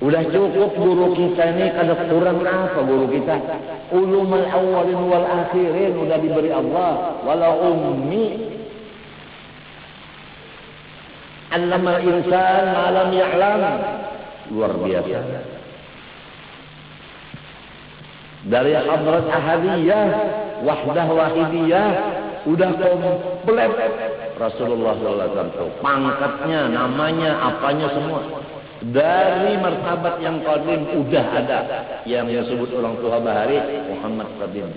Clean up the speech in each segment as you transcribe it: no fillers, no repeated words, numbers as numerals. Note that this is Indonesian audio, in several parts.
Udah cukup guru kita ini, kada kurang apa guru kita? Ulumul awwalin wal akhirin udah diberi Allah. Wala ummi allamal insan ma lam ya'lam. Luar biasa. Dari hadrat ahadiyah, wahdah wahidiyah, udah komplit Rasulullah SAW. Pangkatnya, namanya, apanya semua. Dari martabat yang qadim udah ada yang disebut orang tua bahari Muhammad qadim.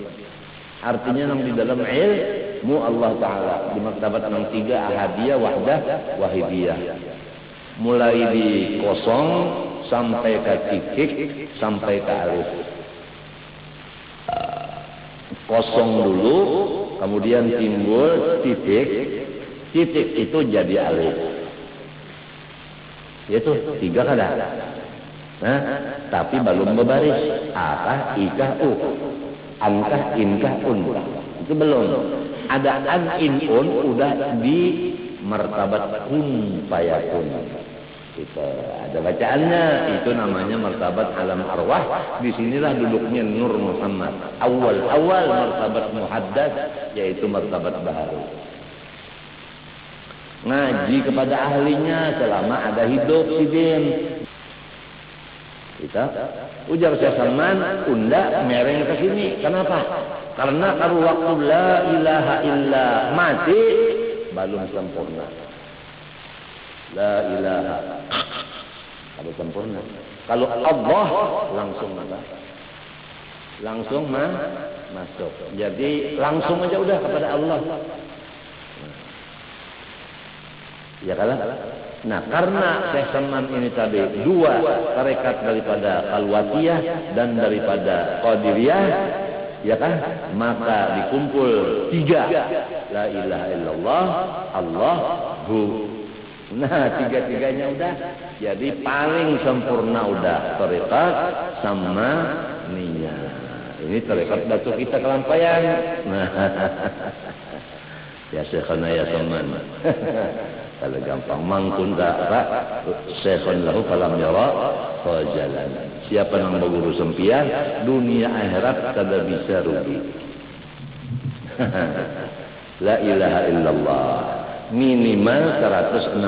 Artinya yang di dalam ilmu Allah Ta'ala di martabat yang 3 ahadiyah, wahdah, wahidiyah. Mulai di kosong sampai ke titik sampai ke alif. Kosong dulu, kemudian timbul titik, titik itu jadi alif. Itu 3 kan ada. Nah, tapi belum berbaris. Akah, ikah, angkah, inkah, itu belum. Ada an, in, udah di martabat kun fayakun. Itu ada bacaannya. Itu namanya martabat alam arwah. Disinilah duduknya Nur Muhammad. Awal martabat muhaddats, yaitu martabat baharu. Ngaji kepada ahlinya selama ada hidup sidin. Kita ujar Syekh Salman, unda mereng ke sini. Kenapa? Karena kalau waktu la ilaha illa mati belum sempurna. La ilaha kalau sempurna. Kalau Allah langsung apa? Langsung masuk. Jadi langsung aja udah kepada Allah. Ya kalah. Nah, karena Syekh Salman ini tadi 2 tarekat daripada Khalwatiyah dan daripada Qadiriyah, ya kan? Maka dikumpul 3 la ilaha illallah, Allahu. Nah, 3-3-nya udah. Jadi paling sempurna udah tarekat sama niat. Ini tarekat Datuk kita kelampaian. Nah, ya Syekhana ya Salman. Kalau gampang mangkun tak Syekhun lahu falam yara fajalan. Siapa yang berguru sempian dunia akhirat kada bisa rugi. La ilaha illallah minimal 166.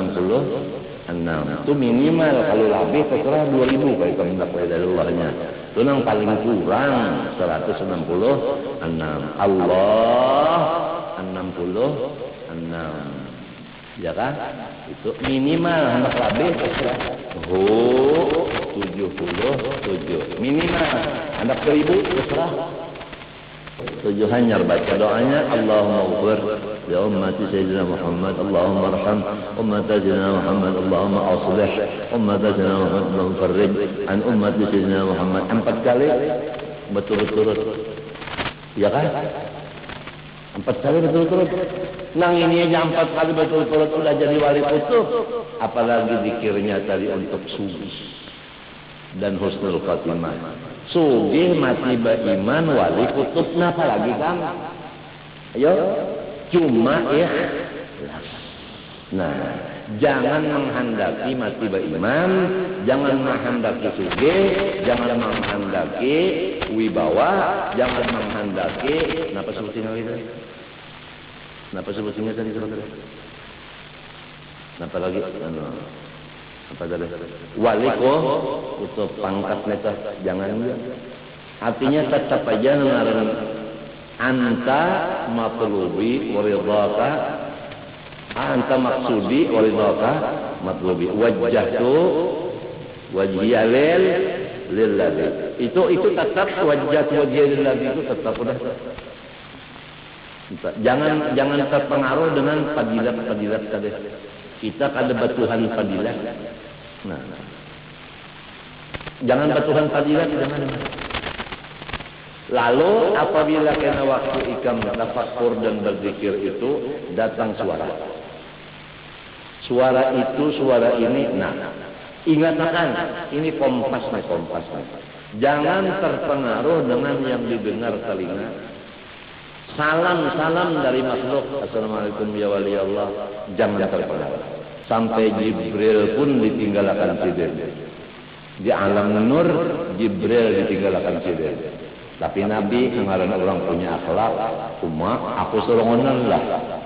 Itu minimal, kalau lebih terserah 2000 kalau kamu tak boleh dari Allahnya. Itu yang paling kurang 166. Allah 66. Ya kan? Itu minimal hendak lebih terserah. 77 minimal hendak 1000 terserah. Tujuannya baca doanya Allahumma ighfir ya ummati sayyidina Muhammad, Allahumma arham ummati sayyidina Muhammad, Allahumma aslih ummati sayyidina Muhammad, Allahumma farrij an ummati sayyidina Muhammad. 4 kali betul-betul. Ya kan? 4 kali betul-betul. Nang ini aja 4 kali betul-betul udah jadi wali kutub. Apalagi zikirnya tadi untuk subuh dan husnul khatimah. Sugih mati beriman wali kutub, napa lagi kan? Ayo, cuma ikhlas. Nah, jangan menghendaki mati beriman, jangan menghendaki sugih, jangan menghendaki wibawa, jangan menghendaki napa sebutin lagi tadi? Napa sebutinnya tadi saudara? Napa lagi? Apa tadi? Wali kutub pangkat neta jangan dia. Artinya tetap aja ngaran anta matlubi waridaka, anta maksudi waridaka matlubi, wajjahtu wajhiya lillahi. Itu tetap wajjahtu wajhiya lillahi itu tetap udah. Jangan terpengaruh dengan fadilat tadi. Kita kada batuhan fadilat. Nah. Jangan batuhan fadilat, jangan. Lalu apabila kena waktu ikam tafakkur dan berzikir itu datang suara. Suara itu, suara ini. Nah, ingatkan ini kompas. Jangan terpengaruh dengan yang didengar telinga. Salam dari makhluk. Assalamualaikum ya wali Allah. Jangan terpengaruh. Sampai Jibril pun ditinggalkan tidur. Di alam nur Jibril ditinggalkan Jibril. Tapi Nabi ngaran orang punya akhlak, aku suruh ngonon lah.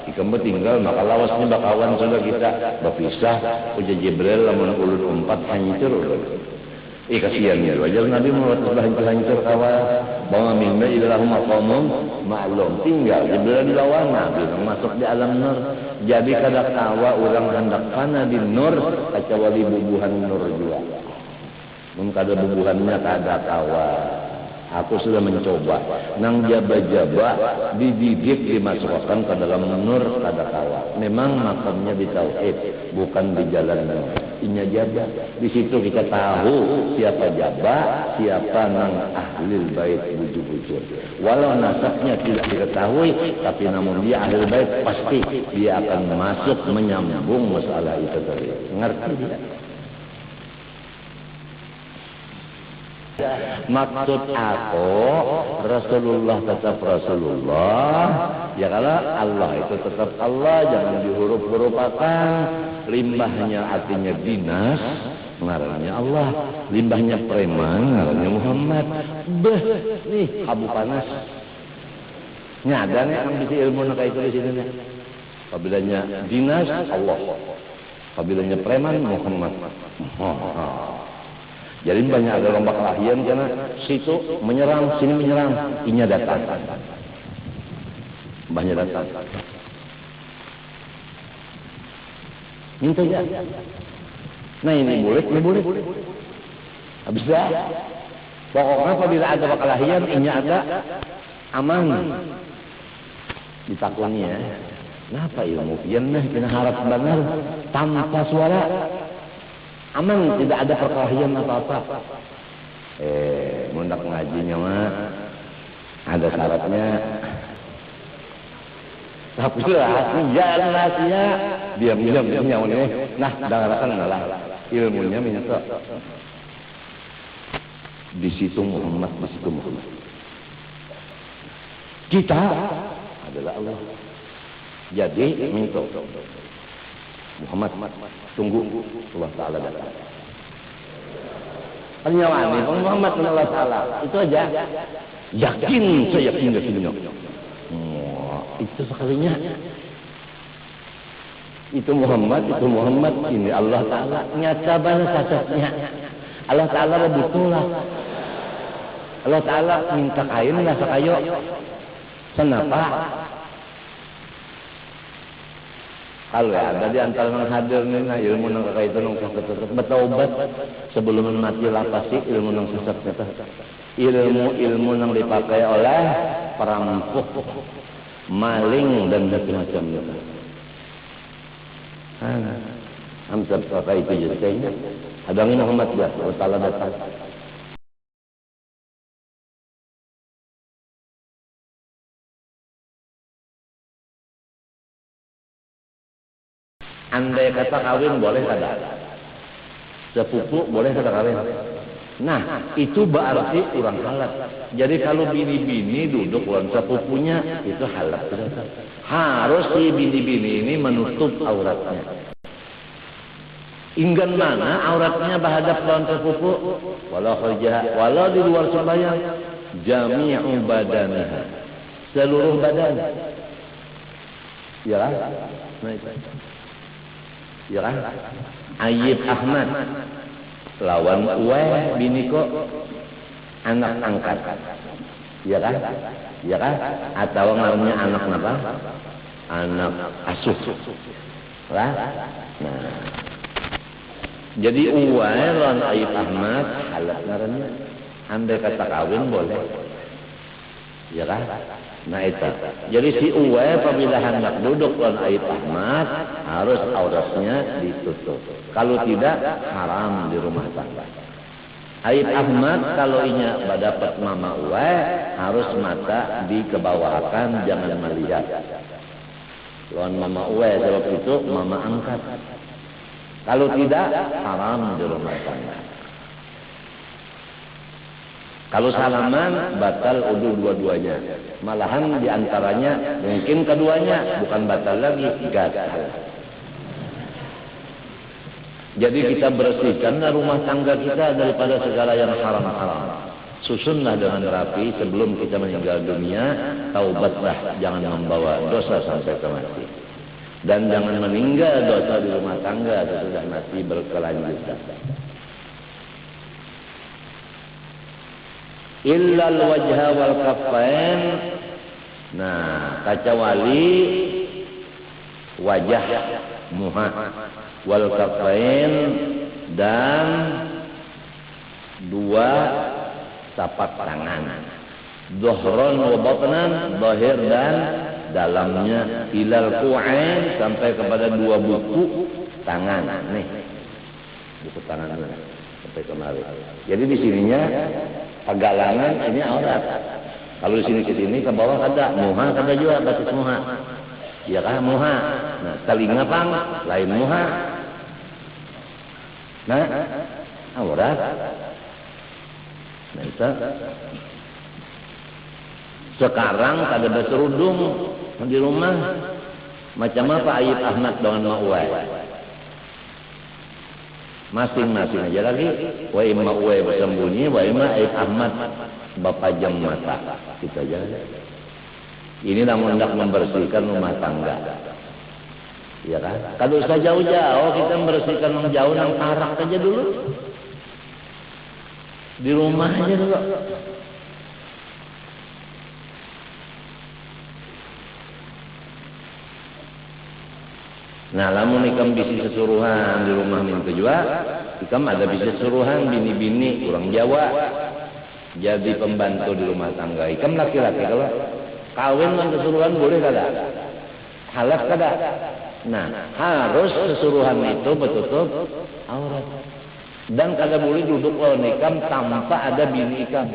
Ikamu tinggal maka lawasnya bakawan sudah kita berpisah. Uja Jibril lamun ulun umpat hancur. Kasihan ya. Wajar Nabi mengutus hancur kawan. Bawa minna ilahum maqamum ma'lum. Tinggal Jibril dilawan Nabi masuk di alam nur. Jadi kada kawa orang hendak kana di nur kecuali bubuhan nur juga. Mun kada bubuhannya kada kawa. Aku sudah mencoba. Nang jaba-jaba dididik dimasukkan ke dalam nur kada kawa. Memang makamnya di tauhid, bukan di jalan nur. Inya jaba. Di situ kita tahu siapa jaba, siapa nang ahlil bait bujur-bujur. Walau nasabnya tidak diketahui, tapi namun dia ahlil bait pasti dia akan masuk menyambung masalah itu tadi. Ngerti tidak? Maksud aku Rasulullah tetap Rasulullah. Ya kalau Allah itu tetap Allah, jangan dihuruf-hurufakan. Limbahnya artinya dinas, ngarannya Allah. Limbahnya preman, ngarannya Muhammad. Beh, nih abu panas. Nyada nih yang bisa ilmu nak itu di sini nih. Kabilanya dinas Allah, kabilanya preman Muhammad. Jadi banyak ada lomba kelahian karena situ menyerang, sini menyerang, inya datang. Banyak datang. Minta ya. Nah ini boleh. Habis dah. Pokoknya apabila ada kelahian, inya ada aman. Ditakuni ya. Kenapa ilmu? Yang kena harap benar tanpa suara. Aman, tidak ada perkelahian apa-apa. Mundak ngajinya mah ada syaratnya. Tapi rahasia, diam-diam nyawane. Nah, dangarakan ngalah. Ilmunya menyata. Di situ Muhammad. Kita adalah Allah. Jadi minta Muhammad tunggu Allah Ta'ala datang. Penyawani Muhammad Allah Ta'ala itu aja. Yakin saya pindah sini. Itu sekalinya. Itu Muhammad ini Allah Ta'ala nyata banget sasatnya. Allah Ta'ala betul lah. Allah Ta'ala minta kain lah sakayo. Kenapa? Kalau ada di antara yang hadir nih, nah ilmu nang kaitan nang sesat bertaubat sebelum mati lapas sih ilmu nang sesat itu. Ilmu nang dipakai oleh perampok, maling dan macam-macam itu. Hampir pakai itu jadinya. Ada yang Muhammad ya, Allah Taala datang. Andai kata kawin boleh kada? Sepupu boleh kada kawin? Nah, itu berarti kurang halal. Jadi kalau bini-bini duduk lawan sepupunya itu halal. Harus si bini-bini ini menutup auratnya. Inggan mana auratnya berhadap lawan sepupu? Walau di luar sembahyang, jami'u badaniha. Seluruh badan. Ya, nah itu. Ya kan? Ayib Ahmad lawan Uwe biniko anak angkat. Ya kan? Atau namanya anak apa? Anak asuh. Lah. Nah. Jadi Uwe lawan Ayib Ahmad halal ngarannya. Andai kata kawin boleh. Ya kan? Nah itu. Jadi si Uwe apabila hendak duduk lawan Ayib Ahmad harus auratnya ditutup. Kalau tidak haram di rumah tangga. Ayib Ahmad kalau inya dapat mama Uwe harus mata dikebawahkan jangan melihat. Lawan mama Uwe sebab itu mama angkat. Kalau tidak haram di rumah tangga. Kalau salaman batal udu dua-duanya. Malahan diantaranya mungkin keduanya bukan batal lagi gatal. Jadi kita bersihkanlah rumah tangga kita daripada segala yang haram-haram. Susunlah dengan rapi sebelum kita meninggal dunia. Taubatlah, jangan membawa dosa sampai ke mati. Dan jangan meninggal dosa di rumah tangga sesudah mati berkelanjutan. Illal wajha wal kaffain. Nah, kecuali wajah, muha, wal kaffain, dan dua tapak tangan. Dhuhran wa batnan, zahir dan dalamnya, ilal ku'ain, sampai kepada dua buku tangan. Nih, buku tangan ini sampai kemari. Jadi di sininya pergalangan ini aurat. Kalau di sini ke sini ke bawah ada muha, ada juga basis muha. Iya kan muha. Nah, telinga pang lain muha. Nah, aurat. Nah, itu. Sekarang kada berserudung di rumah. Macam apa Ayib Ahmad dengan Ma'uwai? Masing-masing aja lagi. Wa imma Ma'uwai bersembunyi, wa imma Ayib Ahmad bapajam mata. Kita aja. Ini namun hendak membersihkan rumah tangga. Ya kan? Kalau usah jauh-jauh, kita membersihkan yang jauh, yang karak aja dulu. Di rumah aja dulu. Nah, lamun ikam bisi sesuruhan di rumah min kedua, ikam ada bisi sesuruhan bini-bini orang Jawa jadi pembantu di rumah tangga. Ikam laki-laki kalau kawin dengan kesuruhan boleh kada? Halal kada? Nah, harus kesuruhan itu betul-betul aurat. Dan kada boleh duduk lawan ikam tanpa ada bini ikam.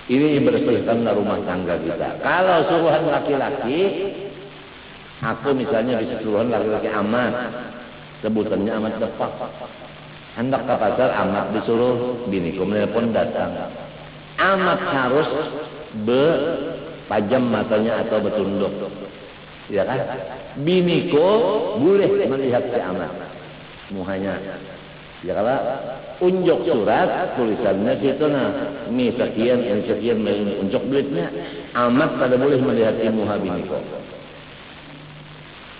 Ini bersihkan rumah tangga kita. Kalau suruhan laki-laki, aku misalnya bisa suruhan laki-laki amat, sebutannya amat depak. Hendak ke pasar amat disuruh biniku menelpon datang. Amat harus berpajam matanya atau bertunduk. Ya kan? Biniku boleh melihat si amat muhanya. Ya kalau unjuk surat tulisannya situ nah, mi sekian, yang sekian, unjuk duitnya. Amat pada boleh melihat muha biniku.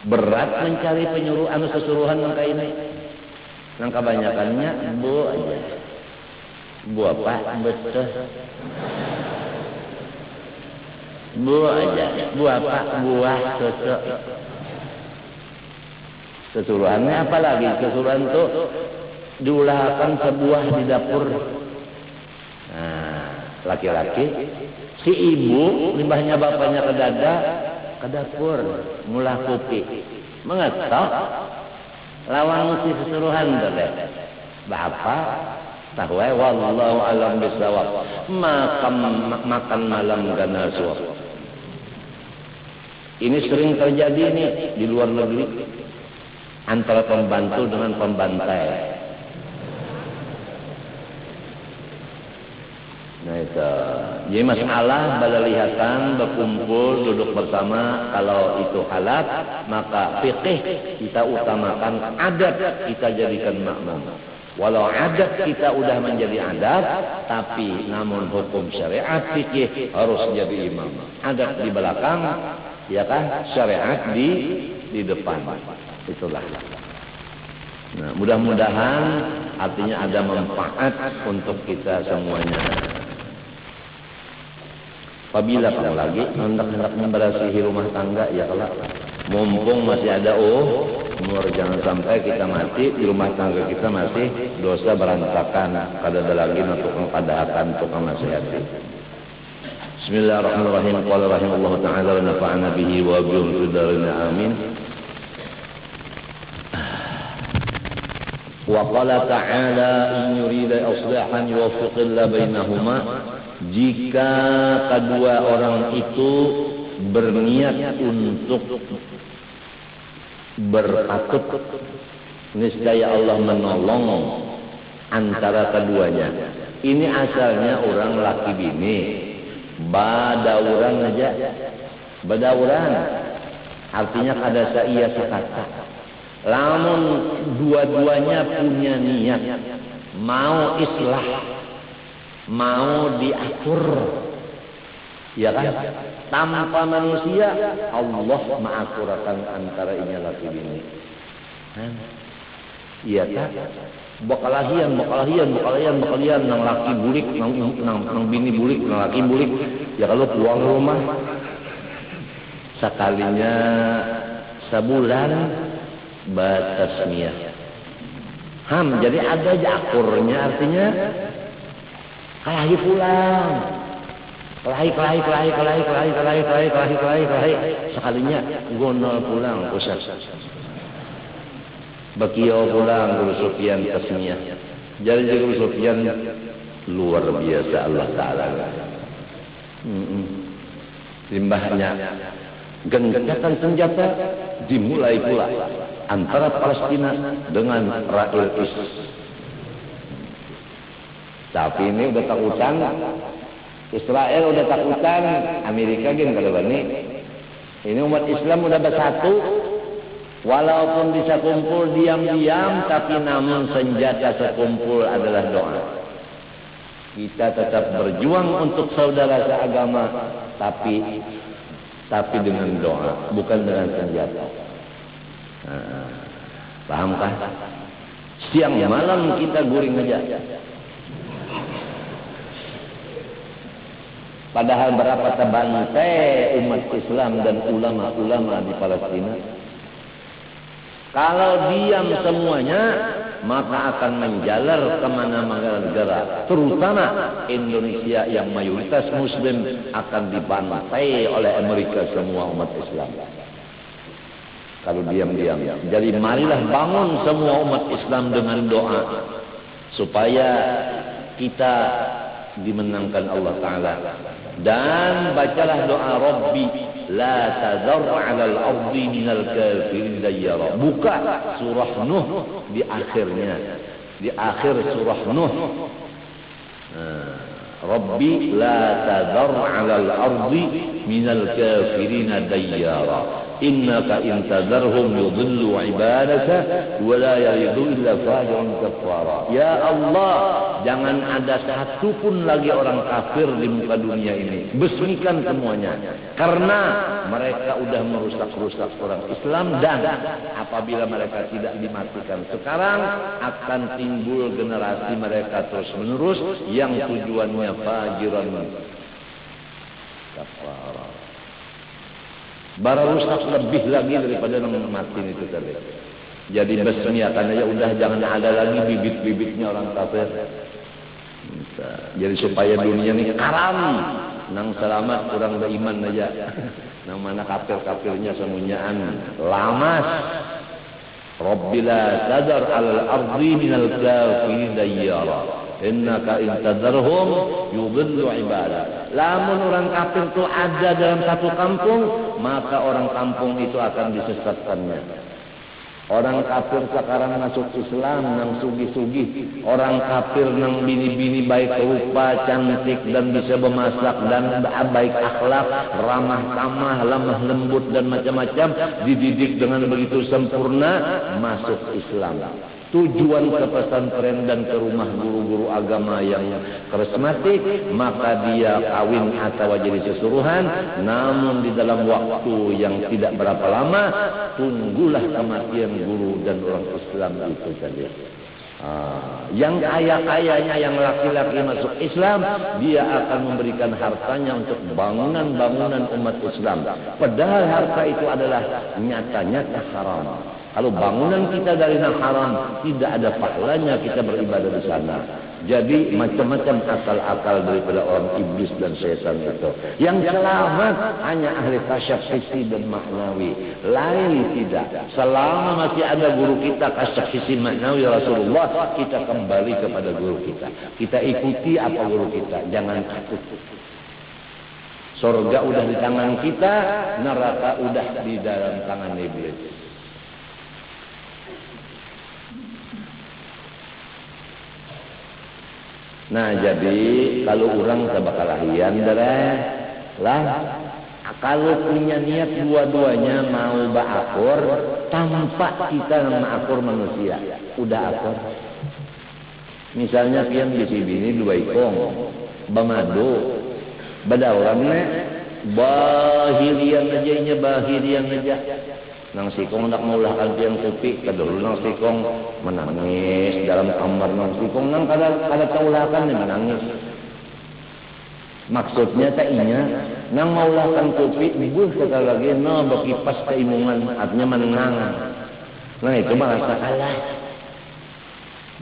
Berat mencari penyuruh anu sesuruhan langkah ini. Yang kebanyakannya bu aja. Bu apa? Betul. Bu aja. Bu apa? Buah cocok. Sesuruhannya apa lagi? Sesuruhan itu diulahkan sebuah di dapur. Nah, laki-laki, si ibu limbahnya bapaknya ke dada, ke dapur, ngulah kopi, mengetok, lawan si sesuruhan deh. Bapak, tahu wallahu alam bisawab. Makan malam gana suap. Ini sering terjadi nih di luar negeri antara pembantu dengan pembantai. Nah itu, jadi masalah pada lihatan berkumpul duduk bersama. Kalau itu halal, maka fikih kita utamakan, adat kita jadikan makmum. Walau adat kita udah menjadi adat, tapi namun hukum syariat fikih harus jadi imam. Adat di belakang, ya kan? Syariat di depan. Itulah. Nah, mudah-mudahan artinya ada manfaat untuk kita semuanya. Apabila kamu lagi hendak membersihi rumah tangga, ya kalau mumpung masih ada umur, jangan sampai kita mati di rumah tangga kita masih dosa berantakan. Kada ada lagi tukang padahatan, tukang nasihati. Bismillahirrahmanirrahim. Qala rahimahullah ta'ala wa nafa'ana bihi wa bihim fid dharain amin. Wa qala ta'ala in yurida islahan yuwaffiqillahu bainahuma. Jika kedua orang itu berniat untuk berpatut, niscaya Allah menolong antara keduanya. Ini asalnya orang laki bini, badauran aja, badauran. Artinya kada iya sakata. Lamun dua-duanya punya niat mau islah, mau diatur, ya kan? Tanpa manusia Allah mengakurakan antara ini laki bini. Iya kan? Bakalahian nang laki bulik, nang bini bulik, nang laki bulik. Ya kalau pulang rumah sekalinya sebulan batasmiyah. Jadi ada aja akurnya, artinya kelahi pulang. Kelahi. Sekalinya gonol pulang, Ustaz. Bakio pulang, Guru Sufyan tasmiyah. Jadi Guru Sufyan luar biasa Allah Ta'ala. Limbahnya gencatan senjata dimulai pula antara Palestina dengan Israel. Tapi ini udah takutan, Israel udah takutan, Amerika gini kalau ini. Ini umat Islam udah bersatu, walaupun bisa kumpul diam-diam, tapi namun senjata sekumpul adalah doa. Kita tetap berjuang untuk saudara seagama, tapi dengan doa, bukan dengan senjata. Pahamkah? Siang malam kita guring aja. Padahal berapa terbantai umat Islam dan ulama-ulama di Palestina. Kalau diam semuanya, maka akan menjalar kemana-mana negara, terutama Indonesia yang mayoritas Muslim akan dibantai oleh Amerika semua umat Islam. Kalau diam-diam. Jadi marilah bangun semua umat Islam dengan doa supaya kita dimenangkan Allah Ta'ala. Dan bacalah doa Rabbi la tadhar 'alal ardi minal kafirin dayyara. Buka surah Nuh di akhirnya. Di akhir surah Nuh. Rabbi la tadhar 'alal ardi minal kafirin dayyara. Innaka in tadarhum yudhillu ibadaka wa la yalidu illa fajiran kafara. Ya Allah, jangan ada satu pun lagi orang kafir di muka dunia ini. Besmikan semuanya. Karena mereka udah merusak-rusak orang Islam, dan apabila mereka tidak dimatikan sekarang, akan timbul generasi mereka terus-menerus yang tujuannya fajiran kafara. Bara rusak lebih lagi daripada yang mati itu tadi. Jadi besmiakan aja, udah jangan ada lagi bibit-bibitnya orang kafir. Jadi supaya dunia ini karam, nang selamat kurang beriman aja. Nang mana kafir-kafirnya semuanyaan lamas. Rabbila tadar alal ardi minal kafirin dayyara. Innaka in tadarhum yudhillu ibadah. Lamun orang kafir itu ada dalam satu kampung, maka orang kampung itu akan disesatkannya. Orang kafir sekarang masuk Islam nang sugi-sugi. Orang kafir nang bini-bini baik rupa, cantik dan bisa memasak dan baik akhlak, ramah tamah, lemah lembut dan macam-macam, dididik dengan begitu sempurna, masuk Islam. Tujuan ke pesantren dan ke rumah guru-guru agama yang karismatik, maka dia kawin atau jadi sesuruhan. Namun di dalam waktu yang tidak berapa lama, tunggulah kematian guru dan orang Islam itu saja. Yang kaya-kayanya, yang laki-laki masuk Islam, dia akan memberikan hartanya untuk bangunan-bangunan umat Islam. Padahal harta itu adalah nyata-nyata haram. Kalau bangunan kita dari yang haram, tidak ada pahalanya kita beribadah di sana. Jadi macam-macam akal-akal daripada orang iblis dan setan itu. Yang selamat hanya ahli kasyaf hissi dan maknawi. Lain tidak. Selama masih ada guru kita kasyaf hissi maknawi Rasulullah, kita kembali kepada guru kita. Kita ikuti apa guru kita. Jangan takut. Surga udah di tangan kita, neraka udah di dalam tangan iblis. Nah, jadi kalau orang tak bakal lahian lah Kalau punya niat dua-duanya mau baakur tanpa kita mengakur manusia, udah akur. Misalnya pian bisi bini dua ikong, bamadu, badaurannya bahirian aja. Nang sikong nak maulahkan tiang kopi, kadulu nang sikong menangis dalam kamar nang sikong nang kada taulakan ni menangis. Maksudnya tak inya nang maulahkan kopi ibu sekali lagi no berkipas keimungan artinya menang. Nah itu merasa kalah.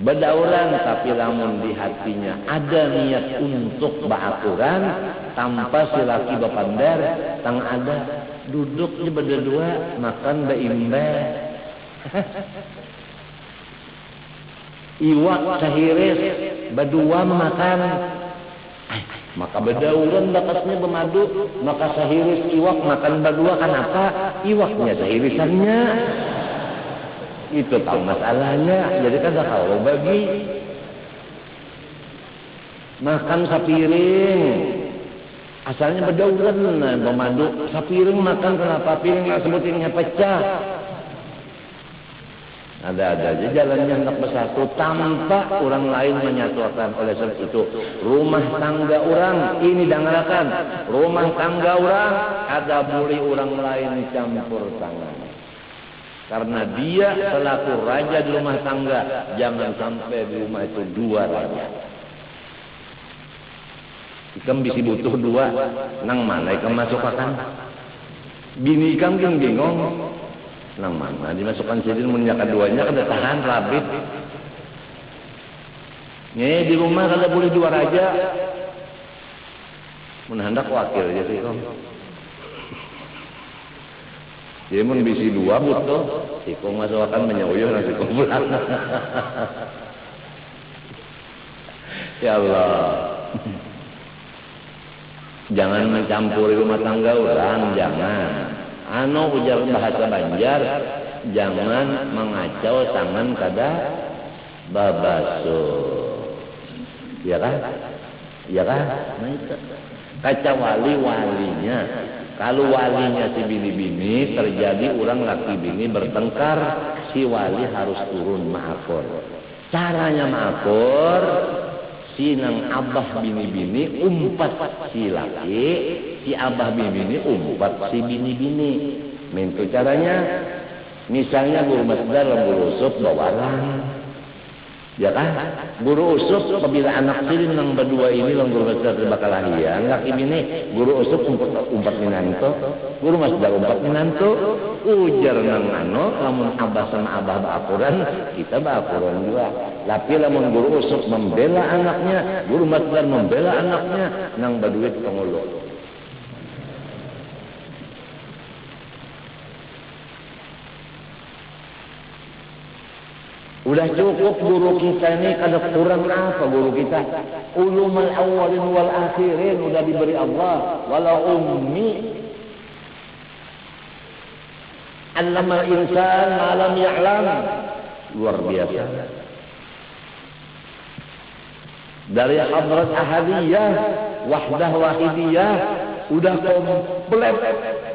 Bedauran tapi lamun di hatinya ada niat untuk baakuran tanpa si laki bapandar tang ada duduk je berdua makan beimbe iwak sahiris berdua makan maka bedauran bakatnya bermadu maka sahiris iwak makan berdua kenapa iwaknya sahirisannya itu tahu masalahnya jadi kan kalau bagi makan sapiring asalnya bedauran bermadu sapiring makan kenapa piring nggak sebutinnya pecah ada aja jalannya hendak bersatu tanpa orang lain menyatukan. Oleh sebab itu rumah tangga orang ini dengarkan rumah tangga orang ada boleh orang lain campur tangan karena dia selaku raja di rumah tangga jangan sampai di rumah itu dua raja. Ikam bisa butuh dua nang mana ikam masukkan bini ikam kan bingung nang mana dimasukkan sidin menyakan duanya kada tahan rabit di rumah kada boleh dua raja menhendak wakil aja sih ikam jadi mun bisi dua butuh ikam masukkan menyawuh nasi ikam pulang ya Allah. Jangan mencampuri rumah tangga orang, jangan. Ujar bahasa Banjar, jangan mengacau tangan kada babaso. Ya kan? Ya kan? Nah itu. Kaca walinya. Kalau walinya si bini-bini terjadi orang laki bini bertengkar, si wali harus turun maafur. Caranya maafur. Si nang abah bini-bini umpat si laki, si abah bini-bini umpat si bini-bini. Mintu caranya, misalnya guru masdar guru usup bawaran, ya kan? Guru usup apabila anak silin nang berdua ini lang guru masdar bakal lahian, laki bini, guru usup umpat minanto, guru masdar umpat minanto, ujar nang lamun abah sama abah baapuran, kita baapuran juga. Tapi lamun guru usuk membela anaknya, guru masdar membela anaknya, nang baduit pengulu. Udah cukup guru kita ini kada kurang apa guru kita? Ulumul awwalin wal akhirin udah diberi Allah. Walau ummi allamal insan ma lam ya'lam. Luar biasa. Dari hadrat ahadiyah, wahdah wahidiyah, udah komplit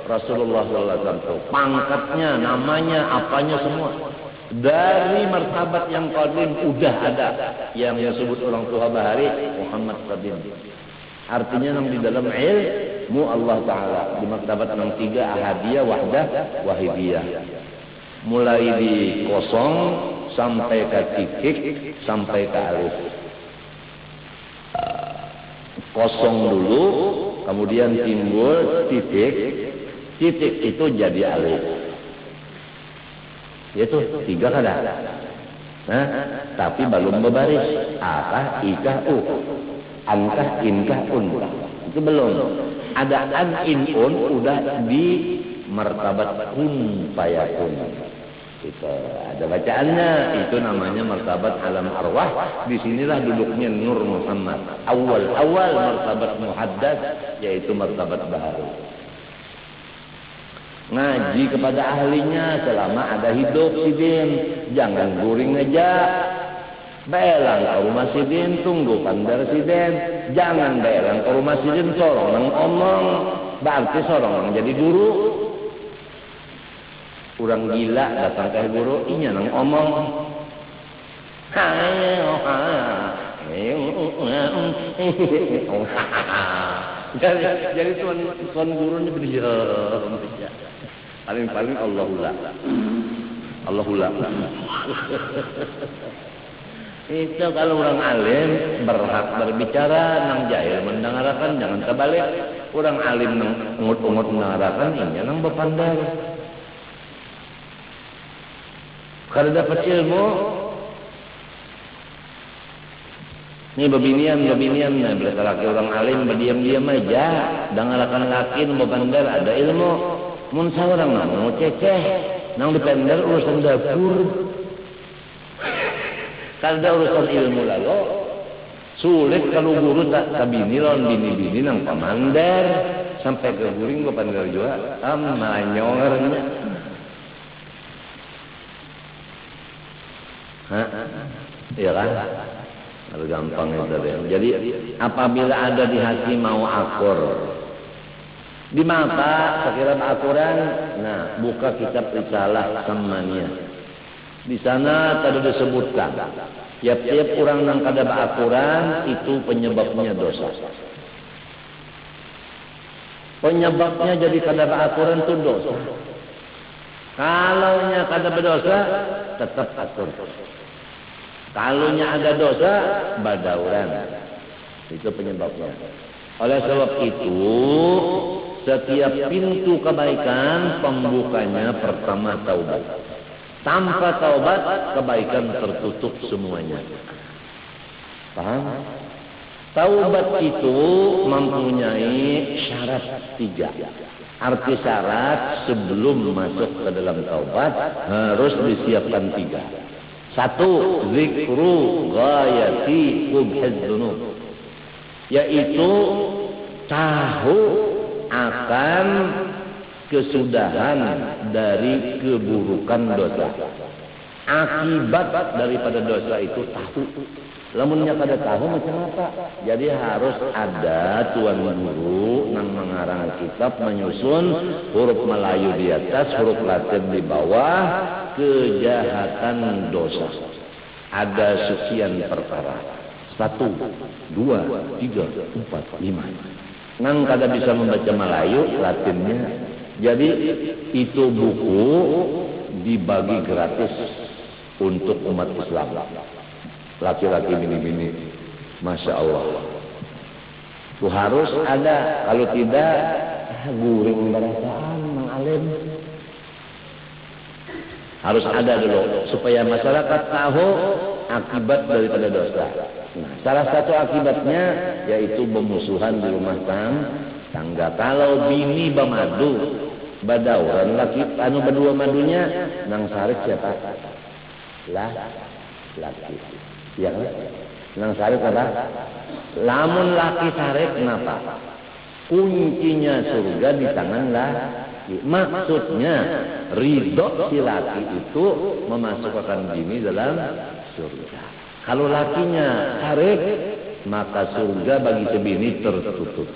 Rasulullah SAW. Pangkatnya, namanya, apanya semua. Dari martabat yang qadim udah ada yang disebut orang tua bahari Muhammad qadim. Artinya di dalam ilmu Allah Ta'ala di martabat yang tiga ahadiyah, wahdah, wahidiyah. Mulai di kosong sampai ke titik sampai ke alif. Kosong dulu, kemudian timbul titik, titik itu jadi alif. Itu tiga kada. Nah, tapi belum berbaris. Akah, ikah, ankah, inkah, unkah. Itu belum. Ada an, in, udah di martabat kun fayakun. Itu ada bacaannya, itu namanya martabat alam arwah. Disinilah duduknya Nur Muhammad. Awal martabat muhaddas, yaitu martabat baharu. Ngaji kepada ahlinya selama ada hidup sidin, jangan guring aja. Belang ke rumah sidin, tunggu pandar sidin. Jangan belang ke rumah sidin, tolong nang omong. berarti seorang jadi guru. Orang gila datang ke guru, inya nang omong. Jadi tuan gurunya berdiam. Paling Allahullah. Itu kalau orang alim berhak berbicara, nang jahil mendengarkan, jangan terbalik. Orang alim nang ungut-ungut mendengarkan, ini nang berpandai. Kalau dapat ilmu, ini bebinian, berarti laki orang alim berdiam-diam aja, dengarkan laki berpandai ada ilmu. Mun saurang nang mau ceceh, nang dipender urusan dapur. Kalau ada urusan ilmu lalu sulit kalau guru tak bini lawan bini nang pamandar sampai ke guring gua pandar juga amanyongernya. Iya kan? Harus gampang itu deh. Jadi apabila ada di hati mau akur di mata sekiranya akuran, nah buka kitab Risalah Samaniyah. Di sana tadi disebutkan tiap-tiap orang yang kada berakuran itu penyebabnya dosa. Penyebabnya jadi kada berakuran itu dosa. Kalaunya kada berdosa tetap akur. Kalaunya ada dosa badauran. Itu penyebabnya. Oleh sebab itu setiap pintu kebaikan pembukanya pertama taubat. Tanpa taubat, kebaikan tertutup semuanya. Paham? Taubat itu mempunyai syarat 3. Arti syarat sebelum masuk ke dalam taubat harus disiapkan 3. 1. Zikru ghayati qubhiz dzunub. Yaitu tahu akan kesudahan dari keburukan dosa. Akibat daripada dosa itu tahu. Lamunnya kada tahu macam apa? Jadi harus ada tuan guru yang mengarang kitab menyusun huruf Melayu di atas, huruf Latin di bawah, kejahatan dosa. Ada sekian perkara. 1, 2, 3, 4, 5. Nang kada bisa membaca Melayu, Latinnya. Jadi itu buku dibagi gratis untuk umat Islam. Laki-laki bini-bini, Masya Allah. Itu harus ada. Kalau tidak, guring perasaan Mang Alim. Harus ada dulu supaya masyarakat tahu akibat daripada dosa. Nah, salah satu akibatnya yaitu pemusuhan di rumah tangga. Kalau bini bamadu, badauran laki anu berdua madunya nang sarik siapa? Laki. Ya kan? Nang sarik apa? Lamun laki sarik kenapa? Kuncinya surga di tangan laki. Maksudnya ridho si laki itu memasukkan bini dalam surga. Kalau lakinya tarik, maka surga bagi si bini tertutup.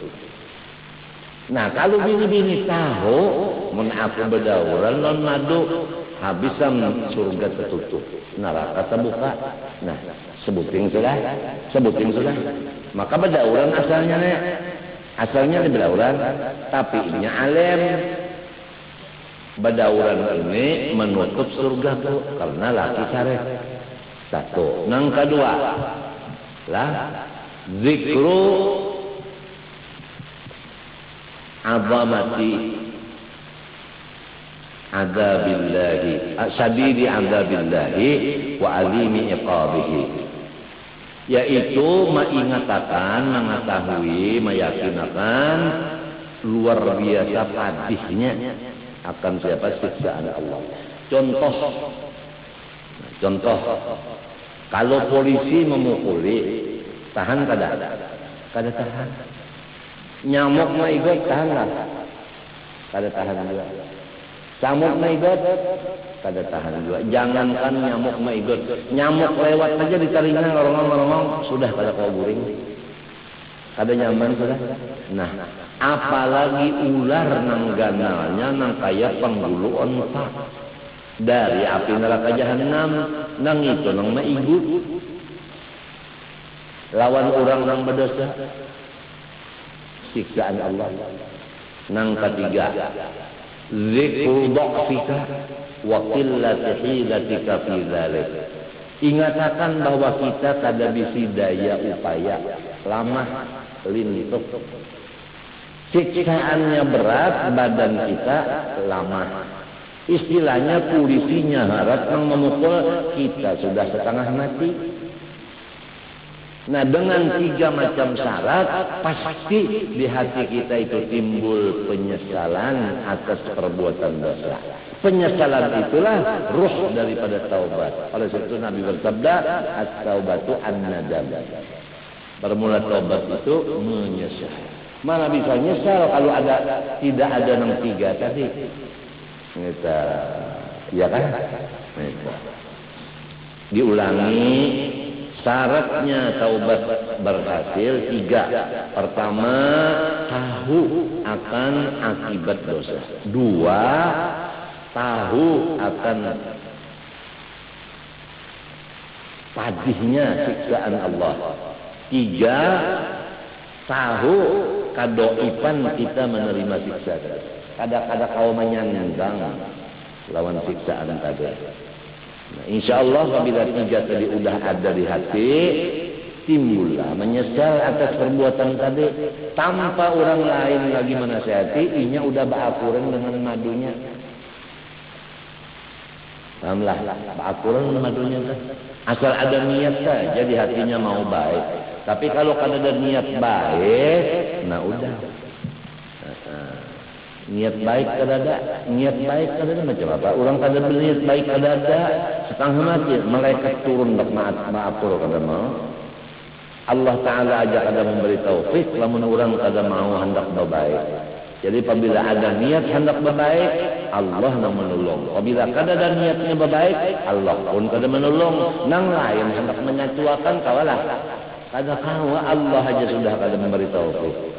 Nah, kalau bini-bini tahu, mun aku bedauran non madu, habisan surga tertutup, neraka terbuka. Nah, sebutin sudah. Maka bedauran asalnya di bedauran, tapi ini alim. Bedauran ini menutup surga tuh karena laki tarik. 1. Nang kedua, zikru azamati adabillahi, syadidi adabillahi wa alimi iqabihi. Yaitu mengatakan, mengetahui, meyakinakan luar biasa padihnya akan siapa siksaan Allah. Contoh, kalau polisi memukuli, tahan kada tahan. Nyamuk maigot tahan lah, kada tahan juga. Camuk maigot kada tahan juga. Jangankan nyamuk maigot, nyamuk lewat aja di telinga ngorong-ngorong sudah kada kau guring. Kada nyaman sudah. Nah, apalagi ular nang ganalnya nang kaya penggulu onta. Dari api neraka jahanam nang itu nang maigut. Lawan orang nang berdosa. Siksaan Allah. Nang ketiga, zikru dha'fika wa qillati hilatika fi dzalik. Ingatakan bahwa kita kada bisi daya upaya, lamah, lintuk. Siksaannya berat, badan kita lamah. Istilahnya polisinya harap yang memukul kita sudah setengah mati. Nah, dengan 3 macam syarat, pasti di hati kita itu timbul penyesalan atas perbuatan dosa. Penyesalan itulah ruh daripada taubat. Oleh sebab itu Nabi bersabda, at-taubatu an-nadam. Bermula taubat itu menyesal. Mana bisa nyesal kalau tidak ada yang 3 tadi? Kita, ya kan? Kita. Diulangi. Syaratnya taubat berhasil 3. Pertama, tahu akan akibat dosa. 2, tahu akan padihnya siksaan Allah. 3, tahu kadoipan kita menerima siksa. Kadang-kadang kau menyandang lawan siksaan tadi. Nah, insya Allah apabila 3 tadi udah ada di hati, timbullah menyesal atas perbuatan tadi tanpa orang lain lagi menasihati, inya udah baakuran dengan madunya. Pahamlah, baakuran dengan madunya kan? Asal ada niat saja di hatinya mau baik. Tapi kalau kada ada niat baik, nah udah. Niat baik kada ada, niat baik kada ada macam apa? Orang kada berniat baik kada ada, setengah mati malaikat turun dak maafur kada mau. Allah Taala aja kada memberi taufik lamun orang kada mau hendak berbaik. Jadi apabila ada niat hendak berbaik, Allah nang menolong. Apabila kada ada niatnya berbaik, Allah pun kada menolong. Nang lain hendak menyatuakan kawalah. Kada kawa Allah aja sudah kada memberi taufik.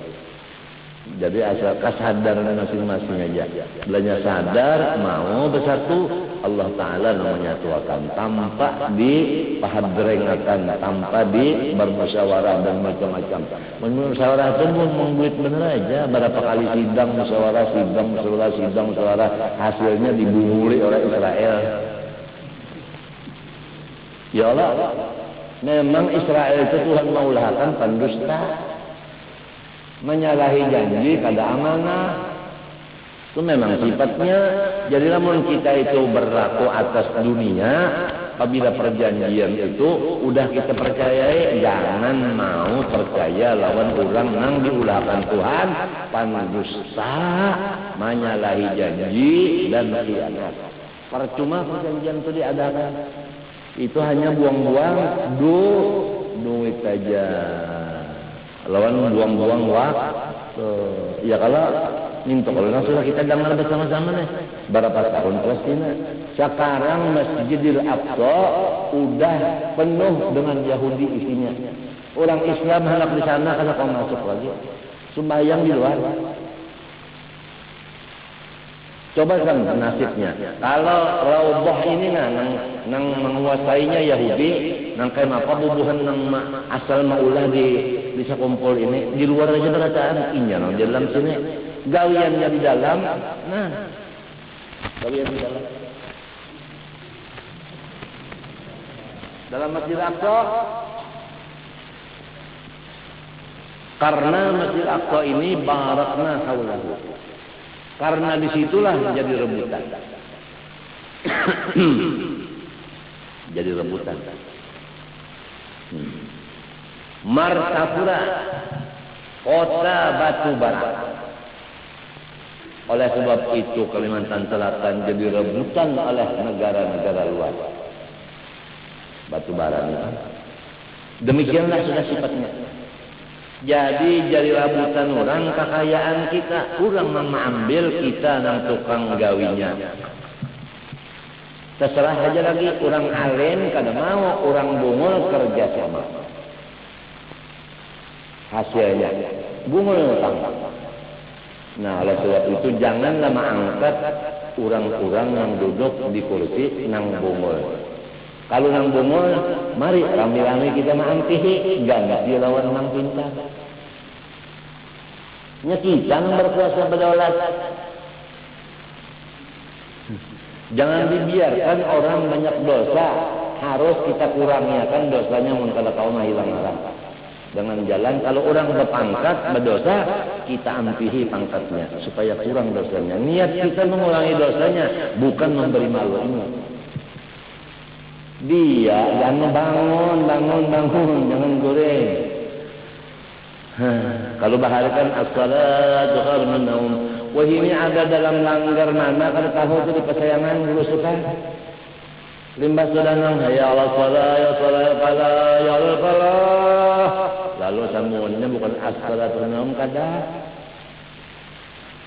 Jadi asal kesadaran masing-masing aja. Belanja sadar, mau bersatu, Allah Ta'ala menyatuakan. Tanpa dipahadrengakan, tanpa di bermusyawarah dan macam-macam. Musyawarah itu membuat benar aja. Berapa kali sidang, musyawarah, hasilnya dibunguli oleh Israel. Ya Allah, memang Israel itu Tuhan maulahakan pendusta. Menyalahi janji kada amanah. Itu memang sifatnya. Jadi namun kita itu berlaku atas dunia, apabila perjanjian itu udah kita percayai, jangan mau percaya lawan orang nang diulahkan Tuhan, pendusta, menyalahi janji dan khianat. Percuma perjanjian itu diadakan. Itu hanya buang-buang duit saja. Lawan buang-buang waktu. Ya kalau minta kalau sudah kita dengar bersama-sama nih berapa tahun Palestina. Sekarang Masjidil Aqsa udah penuh dengan Yahudi isinya. Orang Islam hendak di sana kada kau masuk lagi. Sembahyang di luar. Coba kan nasibnya. Kalau Raudhah ini nang menguasainya Yahudi, nang kayak apa bubuhan nang asal maulah di sakumpul ini, di luar aja berataan inya nang di dalam sini. Gawiannya di dalam. Nah. Gawian di dalam. Dalam Masjid Aqsa. Karena Masjid Aqsa ini barakna haulahu. Karena disitulah jadi rebutan. Jadi rebutan. Martapura, kota batu bara. Oleh sebab itu Kalimantan Selatan jadi rebutan oleh negara-negara luar. Batu bara ini. Demikianlah sudah sifatnya. Jadi rebutan orang kekayaan kita, orang mengambil kita nang tukang gawinya. Terserah aja lagi orang alim kada mau, orang bungul kerja sama. hasilnya bungul tangkap. Nah, oleh sebab itu janganlah mengangkat orang-orang yang duduk di kursi nang bungul. Kalau nang bungul, mari rame-rame kita mengangkihi, ganti lawan nang pintar. Nya kita nang berkuasa berdaulat. Jangan dibiarkan orang banyak dosa, harus kita kurangi kan dosanya mun kada kaum hilang arah. Dengan jalan kalau orang berpangkat berdosa, kita ampihi pangkatnya supaya kurang dosanya. Niat kita mengurangi dosanya, bukan memberi malu ini. Dia jangan bangun, jangan goreng. Kalau baharikan as-salatu khairun min naum. Wah ini ada dalam langgar mana kada tahu itu di pesayangan dulu suka. Limbas sudah nang ya Allah salah ya salah ya falah ya Allah falah. Lalu sambungannya bukan as-salatu naum kada.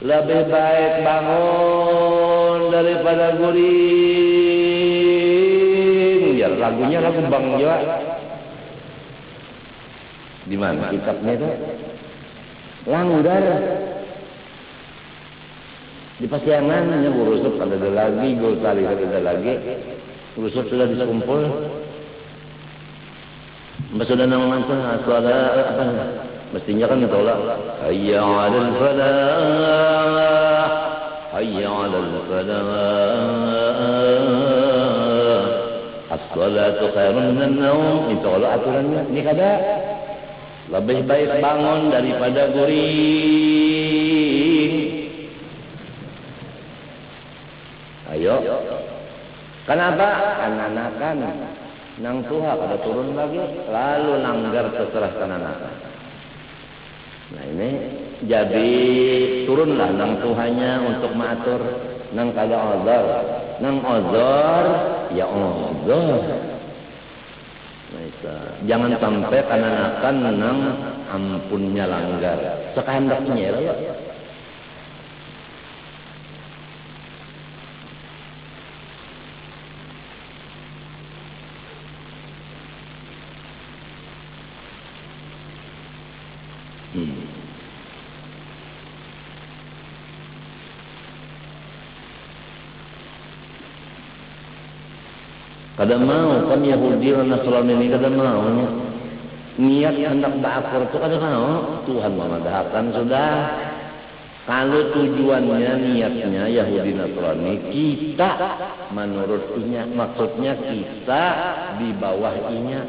Lebih baik bangun daripada guring. Ya lagunya lagu Bang Jawa. Di mana kitabnya itu? Langgar. Di pasiangannya urusut kada ada lagi, gol tali kada ada lagi. Urusut sudah dikumpul. Mbak sudah nang mantan salat apa? Mestinya kan tolak. Hayya 'alal falah. Hayya 'alal falah. As-salatu khairun minan naum. Itu kalau aturannya ini kada. Lebih baik bangun daripada guring. Ayo. Kenapa? Anak-anakan. Nang tuha kada turun lagi. Lalu langgar terserah anak-anakan. Nah ini. Jadi turunlah nang tuhanya untuk mengatur. Nang kada ozor. Nang ozor. Ya ozor. Jangan sampai anak-anakan nang ampunnya langgar. Sekehendaknya ya. Kada mau kan Yahudi dan Nasrani ini kada mau niat hendak berakur itu kada mau. Tuhan memadahkan sudah. Kalau tujuannya niatnya Yahudi Nasrani kita menurut inya, maksudnya kita di bawah inya,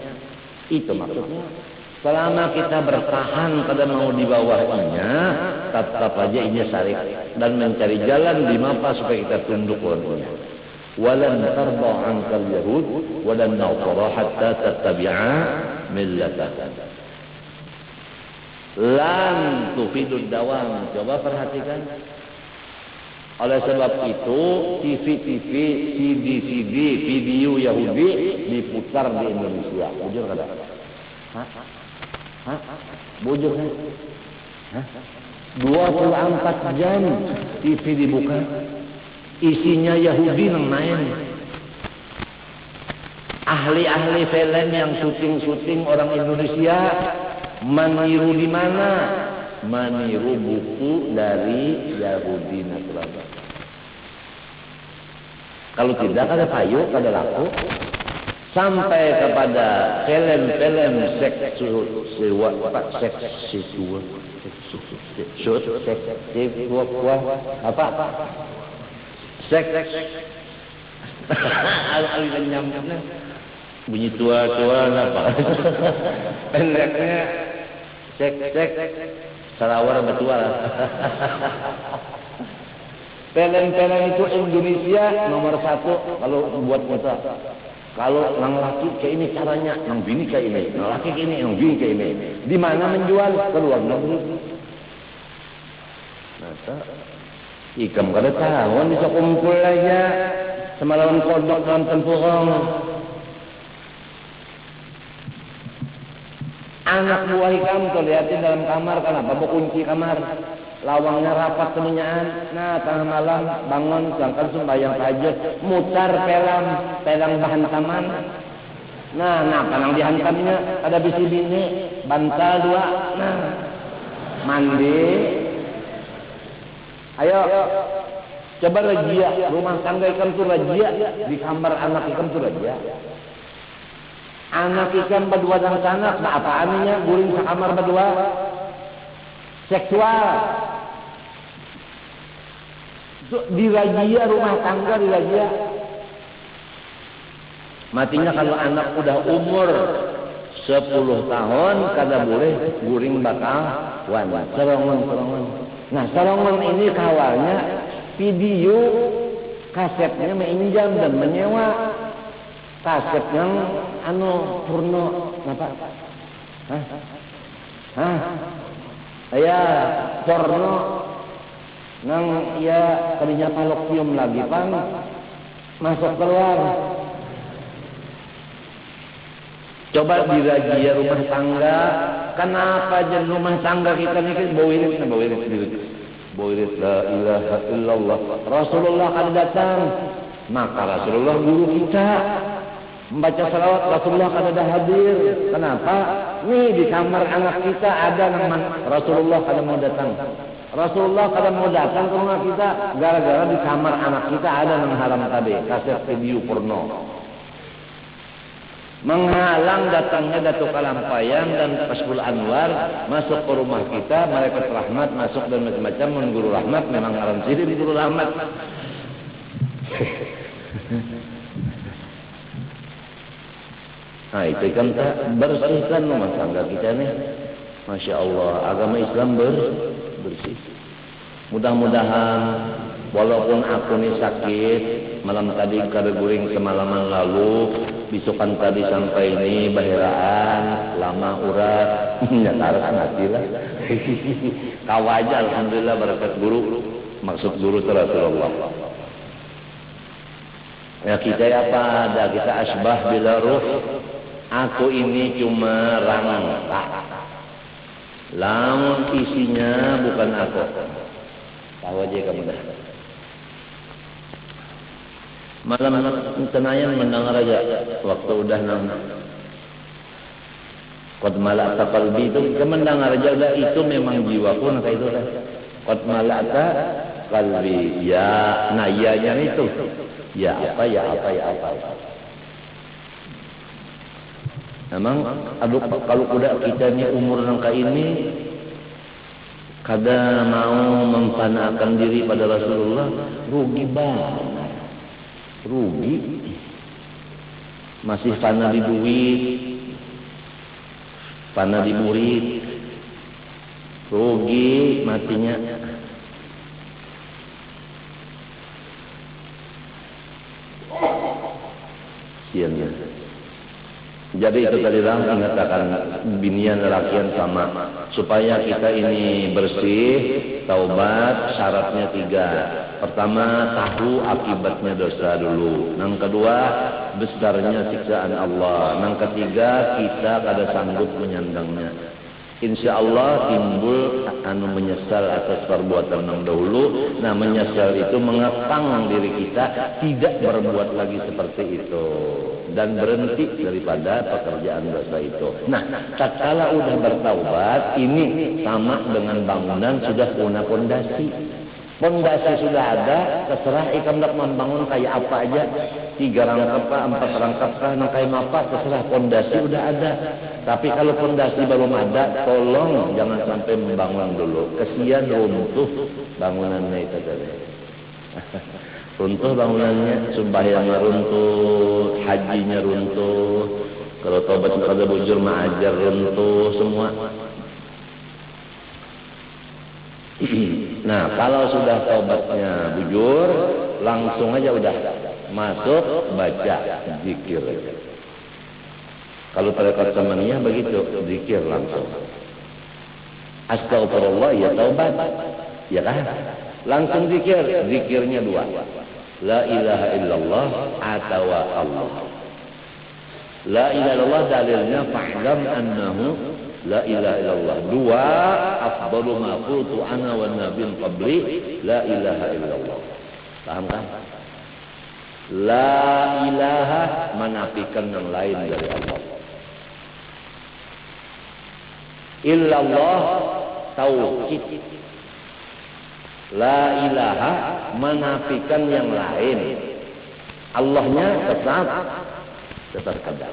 itu maksudnya. Selama kita bertahan kada mau di bawah inya, tetap aja inya sarik dan mencari jalan di mana supaya kita tunduk olehnya. Walan tarda ankal yahud walan nasara hatta tattabi'a millatahum. Lan tufidud dawam. Coba perhatikan. Oleh sebab itu TV-TV, CD-CD, video Yahudi diputar di Indonesia. Bujur kada? Bujur kan? 24 jam TV dibuka. Isinya Yahudi yang main. Ahli-ahli film yang syuting-syuting orang Indonesia meniru di mana? Meniru buku dari Yahudi Nasrani. Kalau tidak ada payu, kada laku. Sampai kepada film-film seksual bunyi tua-tua apa? Pendeknya sarawar betul. Film-film itu Indonesia nomor 1 kalau buat kita. Kalau nang laki kayak ini caranya, nang bini kayak ini, nang laki kayak ini, nang bini kayak ini. Di mana menjual? Ke luar negeri. Masa ikam kada tahu bisa kumpul aja semalam kodok dalam tempurung. Anak buah ikam tuh liatin dalam kamar, kenapa bawa kunci kamar, lawangnya rapat kemunyaan. Nah tengah malam bangun sangkan sembahyang tahajud, mutar pelang bahan taman. Nah, panang dihantamnya ada bisi bini, bantal 2. Nah, mandi. Ayo, coba rajia, rumah tangga ikan tuh rajia, di kamar anak ikan tuh rajia. Anak ikan berdua dan sanak, nah apa aninya guring sekamar berdua? Seksual. Dirajia rumah tangga dirajia. Matinya kalau anak udah umur 10 tahun kada boleh guring bakal wan. Serongan. Nah, serongan ini kawalnya video kasetnya menginjam dan menyewa. Kaset yang porno apa? Ya porno nang ya kadinya palokium lagi pan masuk keluar. Coba dirajia rumah tangga. Kenapa aja rumah tangga kita ini bawirit la ilaha illallah. Rasulullah akan datang. Maka Rasulullah guru kita. Membaca salawat Rasulullah akan ada hadir. Kenapa? Nih di kamar anak kita ada nama Rasulullah akan mau datang. Rasulullah akan mau datang ke rumah kita. Gara-gara di kamar anak kita ada nama haram tadi. Kaset video porno. Menghalang datangnya Datuk Kalampayan dan Pasbul Anwar masuk ke rumah kita, malaikat rahmat masuk dan macam-macam mengguru rahmat, memang aran sirim guru rahmat. Nah itu kan tak bersihkan rumah tangga kita nih. Masya Allah, agama Islam bersih. Mudah-mudahan walaupun aku nih sakit, malam tadi kada guring semalaman lalu, bisukan tadi sampai ini bahiraan, lama urat, nyataran hati lah. Kawaja alhamdulillah berkat guru, maksud guru itu Rasulullah. Ya kita apa ada, kita asbah bila ruh. Aku ini cuma rangka. Lamun isinya bukan aku. Tahu aja kamu dah. Malam tenayan mendengar aja waktu udah nang qad mala'ta qalbi itu mendengar aja udah itu memang jiwaku nak itu dah. Qad mala'ta qalbi ya nayanya itu. Ya apa. Memang kalau udah kita ni umur nangka ini kada mau memfanakan diri pada Rasulullah, rugi banget. Rugi. Masih fana di duit, fana di murid, rugi matinya. Siannya. Jadi itu tadi lah mengatakan binian lelakian sama supaya kita ini bersih, taubat syaratnya 3. Pertama tahu akibatnya dosa dulu. Yang kedua besarnya siksaan Allah. Yang ketiga kita kada sanggup menyandangnya. Insya Allah timbul menyesal atas perbuatan yang dahulu. Nah menyesal itu mengekang diri kita tidak berbuat lagi seperti itu dan berhenti daripada pekerjaan dosa itu. Nah tatkala udah bertaubat ini sama dengan bangunan sudah punya pondasi. Pondasi sudah ada, terserah ikan nak membangun kayak apa aja, 3 rangkap kah, 4 rangkap kah, kayak apa, terserah pondasi udah ada. Tapi kalau pondasi belum ada, tolong jangan sampai membangun dulu. Kesian runtuh bangunannya itu tadi. Runtuh bangunannya, sembahyangnya runtuh, hajinya runtuh, kalau tobat kada bujur ma'ajar runtuh semua. Nah kalau sudah taubatnya bujur, langsung aja udah masuk baca zikir. Kalau tarekat samaniyah begitu, zikir langsung. Astagfirullah ya taubat, ya kan? Langsung zikir, zikirnya 2. La ilaha illallah atau Allah. La ilaha illallah dalilnya fa'lam annahu la ilaha illallah. 2 afdalu ma qultu ana wan nabiyyin qabli la ilaha illallah. Paham kan? La ilaha menafikan yang lain dari Allah. Illallah tauhid. La ilaha menafikan yang lain. Allahnya tetap ada.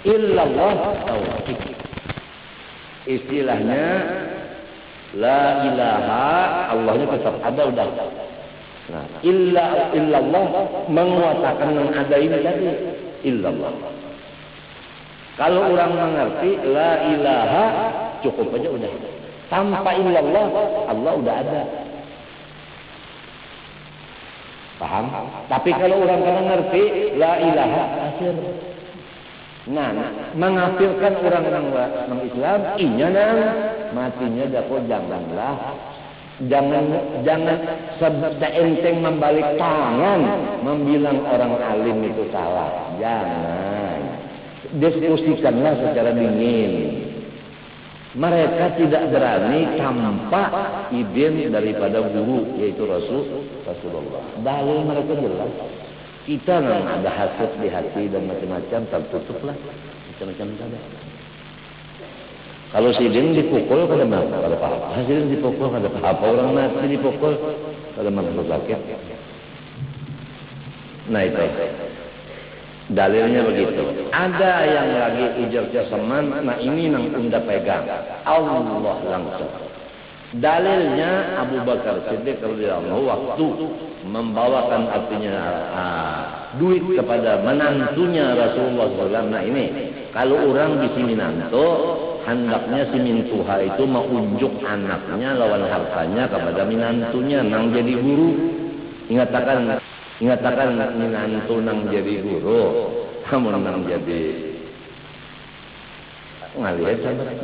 Illallah tauhid. Istilahnya la ilaha, Allahnya tetap ada udah. Nah, illallah menguatakan yang ada ini tadi. Illallah. Kalau orang mengerti la ilaha cukup aja udah. Tanpa illallah Allah udah ada. Paham? Tapi kalau orang kadang ngerti la ilaha akhir. Nah, mengafirkan orang Islam, inya nang matinya dapat janganlah. Jangan sebeda enteng membalik tangan membilang orang alim itu salah. Jangan. Diskusikanlah secara dingin. Mereka tidak berani tanpa izin daripada guru, yaitu Rasulullah. Dalil mereka jelas. Kita memang ada hasad di hati dan macam-macam, tertutuplah. Macam-macam saja. Kalau sidin dipukul kada apa-apa. Sidin dipukul kada apa-apa. Orang mati dipukul kada sakit. Nah itu. Dalilnya begitu. Ada yang lagi ujar jasaman, nah ini nang unda pegang. Allah langsung. Dalilnya Abu Bakar Siddiq radhiyallahu waktu membawakan artinya duit kepada menantunya Rasulullah SAW. Nah ini kalau orang di sini nanto hendaknya si mintuha itu menunjuk anaknya lawan hartanya kepada minantunya nang jadi guru. Ingatakan minantu nang jadi guru, kamu nang jadi ngalihat sahabat.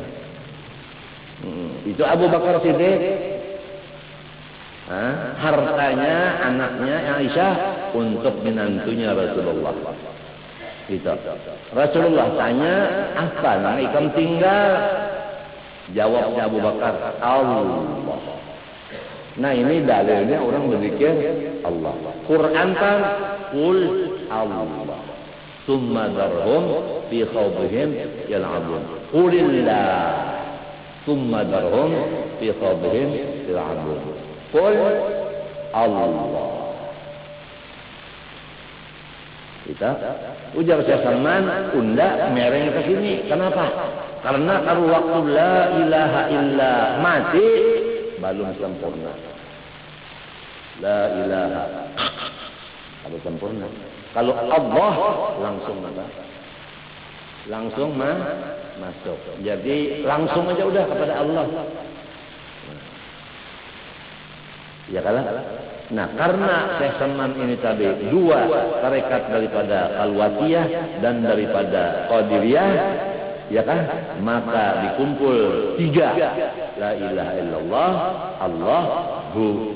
Itu Abu Bakar Siddiq. Hartanya anaknya Aisyah untuk minantunya Rasulullah. Gitu. Rasulullah tanya, apa nang ikam tinggal? Jawabnya Abu Bakar, Allah. Nah ini dalilnya orang berzikir Allah. Quran kan qul Allah. Tsumma darhum fi khawdihim yal'abun. Qulillah. Tsumma darhum fi khawdihim yal'abun. Qul Allah. Kita ujar saya Salman, unda mereng ke sini. Kenapa? Karena kalau waktu la ilaha illa mati belum sempurna. La ilaha belum sempurna. Kalau Allah langsung apa? Langsung masuk. Jadi langsung aja udah kepada Allah. Ya kalah. Nah, karena Syekh Salman ini tadi dua tarekat daripada Khalwatiyah dan daripada Qadiriyah, ya kan? Maka dikumpul tiga. La ilaha illallah, Allahu.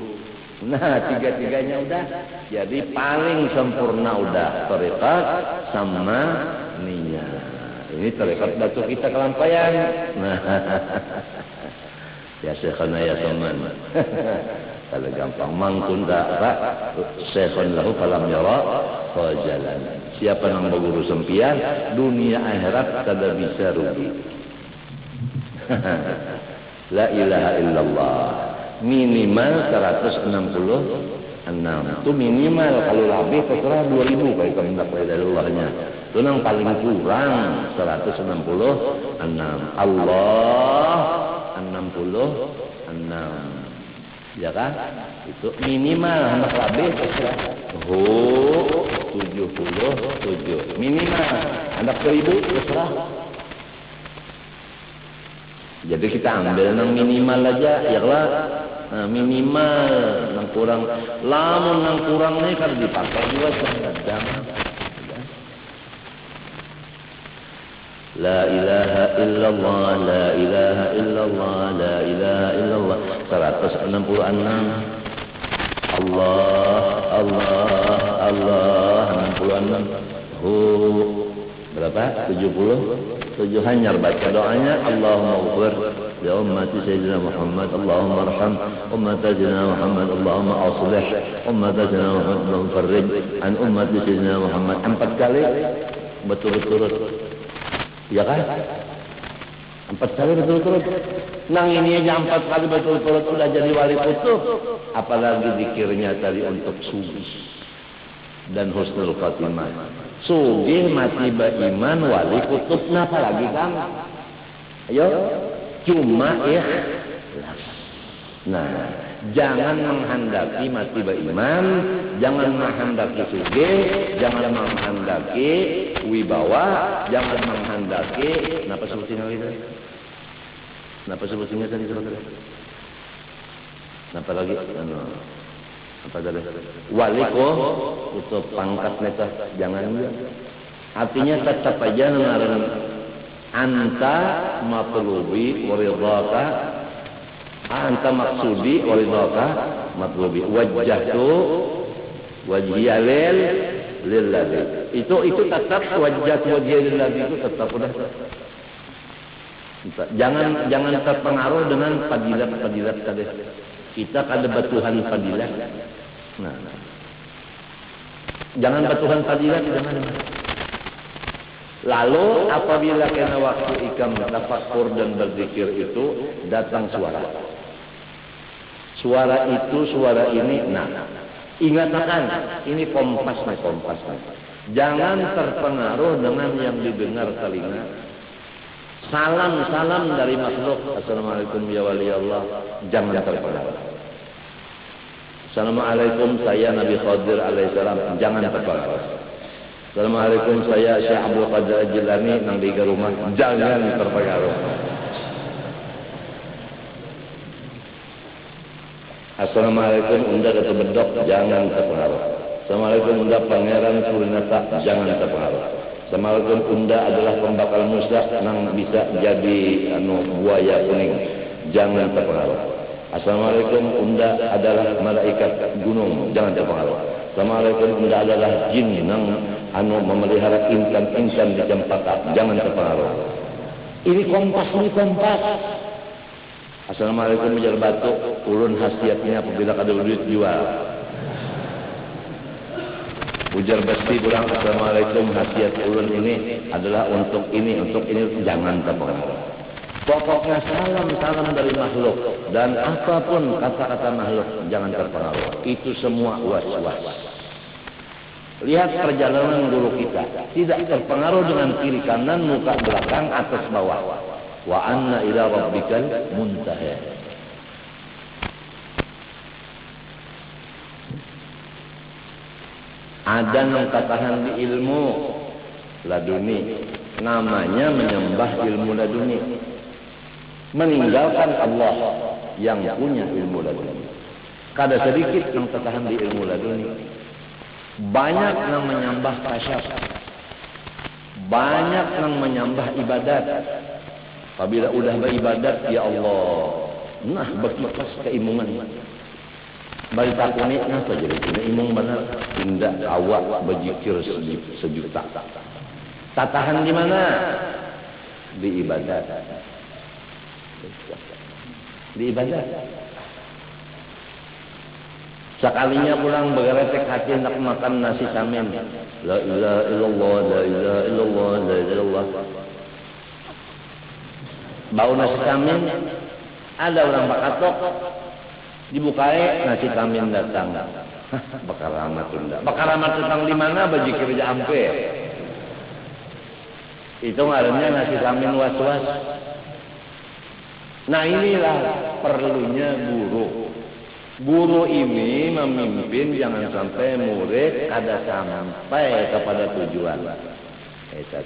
Nah, tiga-tiganya udah. Jadi paling sempurna udah tarekat sama niat. Ini tarekat batu kita kelampaian. Nah, ya Syekhana ya Salman. Kalau gampang mangkun tak syekhon lahu falam yara fajalan. Siapa yang berguru sempian dunia akhirat tidak bisa rugi. La ilaha illallah minimal 166. Itu minimal, kalau lebih terserah 2000 kalau kamu dapat dari Allahnya. Itu yang paling kurang 166. Allah 66. Ya kan? Itu minimal hendak lebih terserah. 77 minimal hendak 1000 terserah. Jadi kita ambil yang minimal aja, ya lah. Minimal yang kurang. Lamun yang kurang ini kan dipakai juga sedang. La ilaha illallah, la ilaha illallah, la ilaha illallah. 166. Allah 66. Berapa? 70. 7 hanyar baca doanya. Allahumma ighfir li ummati sayyidina Muhammad, Allahumma arham ummata sayyidina Muhammad, Allahumma aslih ummata sayyidina Muhammad, Allahumma farrij an ummati sayyidina Muhammad. 4 kali berturut-turut. Ya kan? 4 kali berturut-turut. Nang ini aja 4 kali berturut-turut udah jadi wali kutub. Apalagi zikirnya tadi untuk subuh dan husnul khatimah. Sugih mati beriman wali kutub, napa lagi kan? Ayo, cuma ikhlas. Nah, jangan menghendaki mati beriman, jangan menghendaki sugih, jangan menghendaki wibawa, jangan menghendaki napa sebutinnya itu? Napa sebutinnya tadi saudara? Napa lagi? Apa tadi? Waliko untuk pangkat neta jangan juga. Artinya tetap aja ngaran anta matlubi waridaka, anta maksudi waridaka matlubi, wajjahtu wajhiyalil lilladzi. Itu tetap wajjahtu wajhiyalil itu tetap udah. Jangan terpengaruh dengan fadilat tadi. Kita kada batuhan fadilat. Nah. Jangan batuhan fadilat jangan. Lalu apabila kena waktu ikam tafakkur dan berzikir itu datang suara. Suara itu, suara ini. Nah, ingatkan ini kompas. Jangan terpengaruh dengan yang didengar telinga. Salam dari makhluk. Assalamualaikum ya wali Allah. Jangan terpengaruh. Assalamualaikum saya Nabi Khadir alaihissalam. Jangan terpengaruh. Assalamualaikum saya Syekh Abdul Qadir Jilani nang di rumah. Jangan terpengaruh. Assalamualaikum unda Datu Bedok. Jangan terpengaruh. Assalamualaikum unda Pangeran Surinata. Jangan terpengaruh. Assalamualaikum unda adalah pembakal musa nang bisa jadi buaya kuning. Jangan terpengaruh. Assalamualaikum unda adalah malaikat gunung. Jangan terpengaruh. Assalamualaikum unda adalah jin nang memelihara insan di cempaka. Jangan terpengaruh. Ini kompas. Assalamualaikum menjar batu. Ulun khasiatnya apabila kada duit jual. Ujar besti kurang assalamualaikum khasiat ulun ini adalah untuk ini jangan terpengaruh. Pokoknya salam dari makhluk dan apapun kata-kata makhluk jangan terpengaruh. Itu semua was-was. Lihat perjalanan guru kita tidak terpengaruh dengan kiri kanan, muka belakang, atas bawah. Wa anna ila rabbikal muntaha. Ada yang katakan di ilmu laduni, namanya menyembah ilmu laduni, meninggalkan Allah yang punya ilmu laduni. Kada sedikit yang katakan di ilmu laduni. Banyak yang menyembah tasyaf, banyak yang menyembah ibadat. Apabila udah beribadat, ya Allah, nah berkipas keimungan. Balik aku ni, kenapa jadi ini imung benar? Indah awak berzikir sejuta. Tatahan di mana? Di ibadat. Di ibadat. Sekalinya pulang beretek hati nak makan nasi samin. La ilaha illallah, la ilaha illallah, la ilaha illallah. Bau nasi samin, ada orang bakatok. Dibukai nasi samin datang. Bakar rahmat tunda. Bakar rahmat datang di mana? Berzikir aja ampe. Itu ngarannya nasi samin was-was. Nah inilah perlunya guru. Guru ini memimpin jangan sampai murid kada sampai kepada tujuan.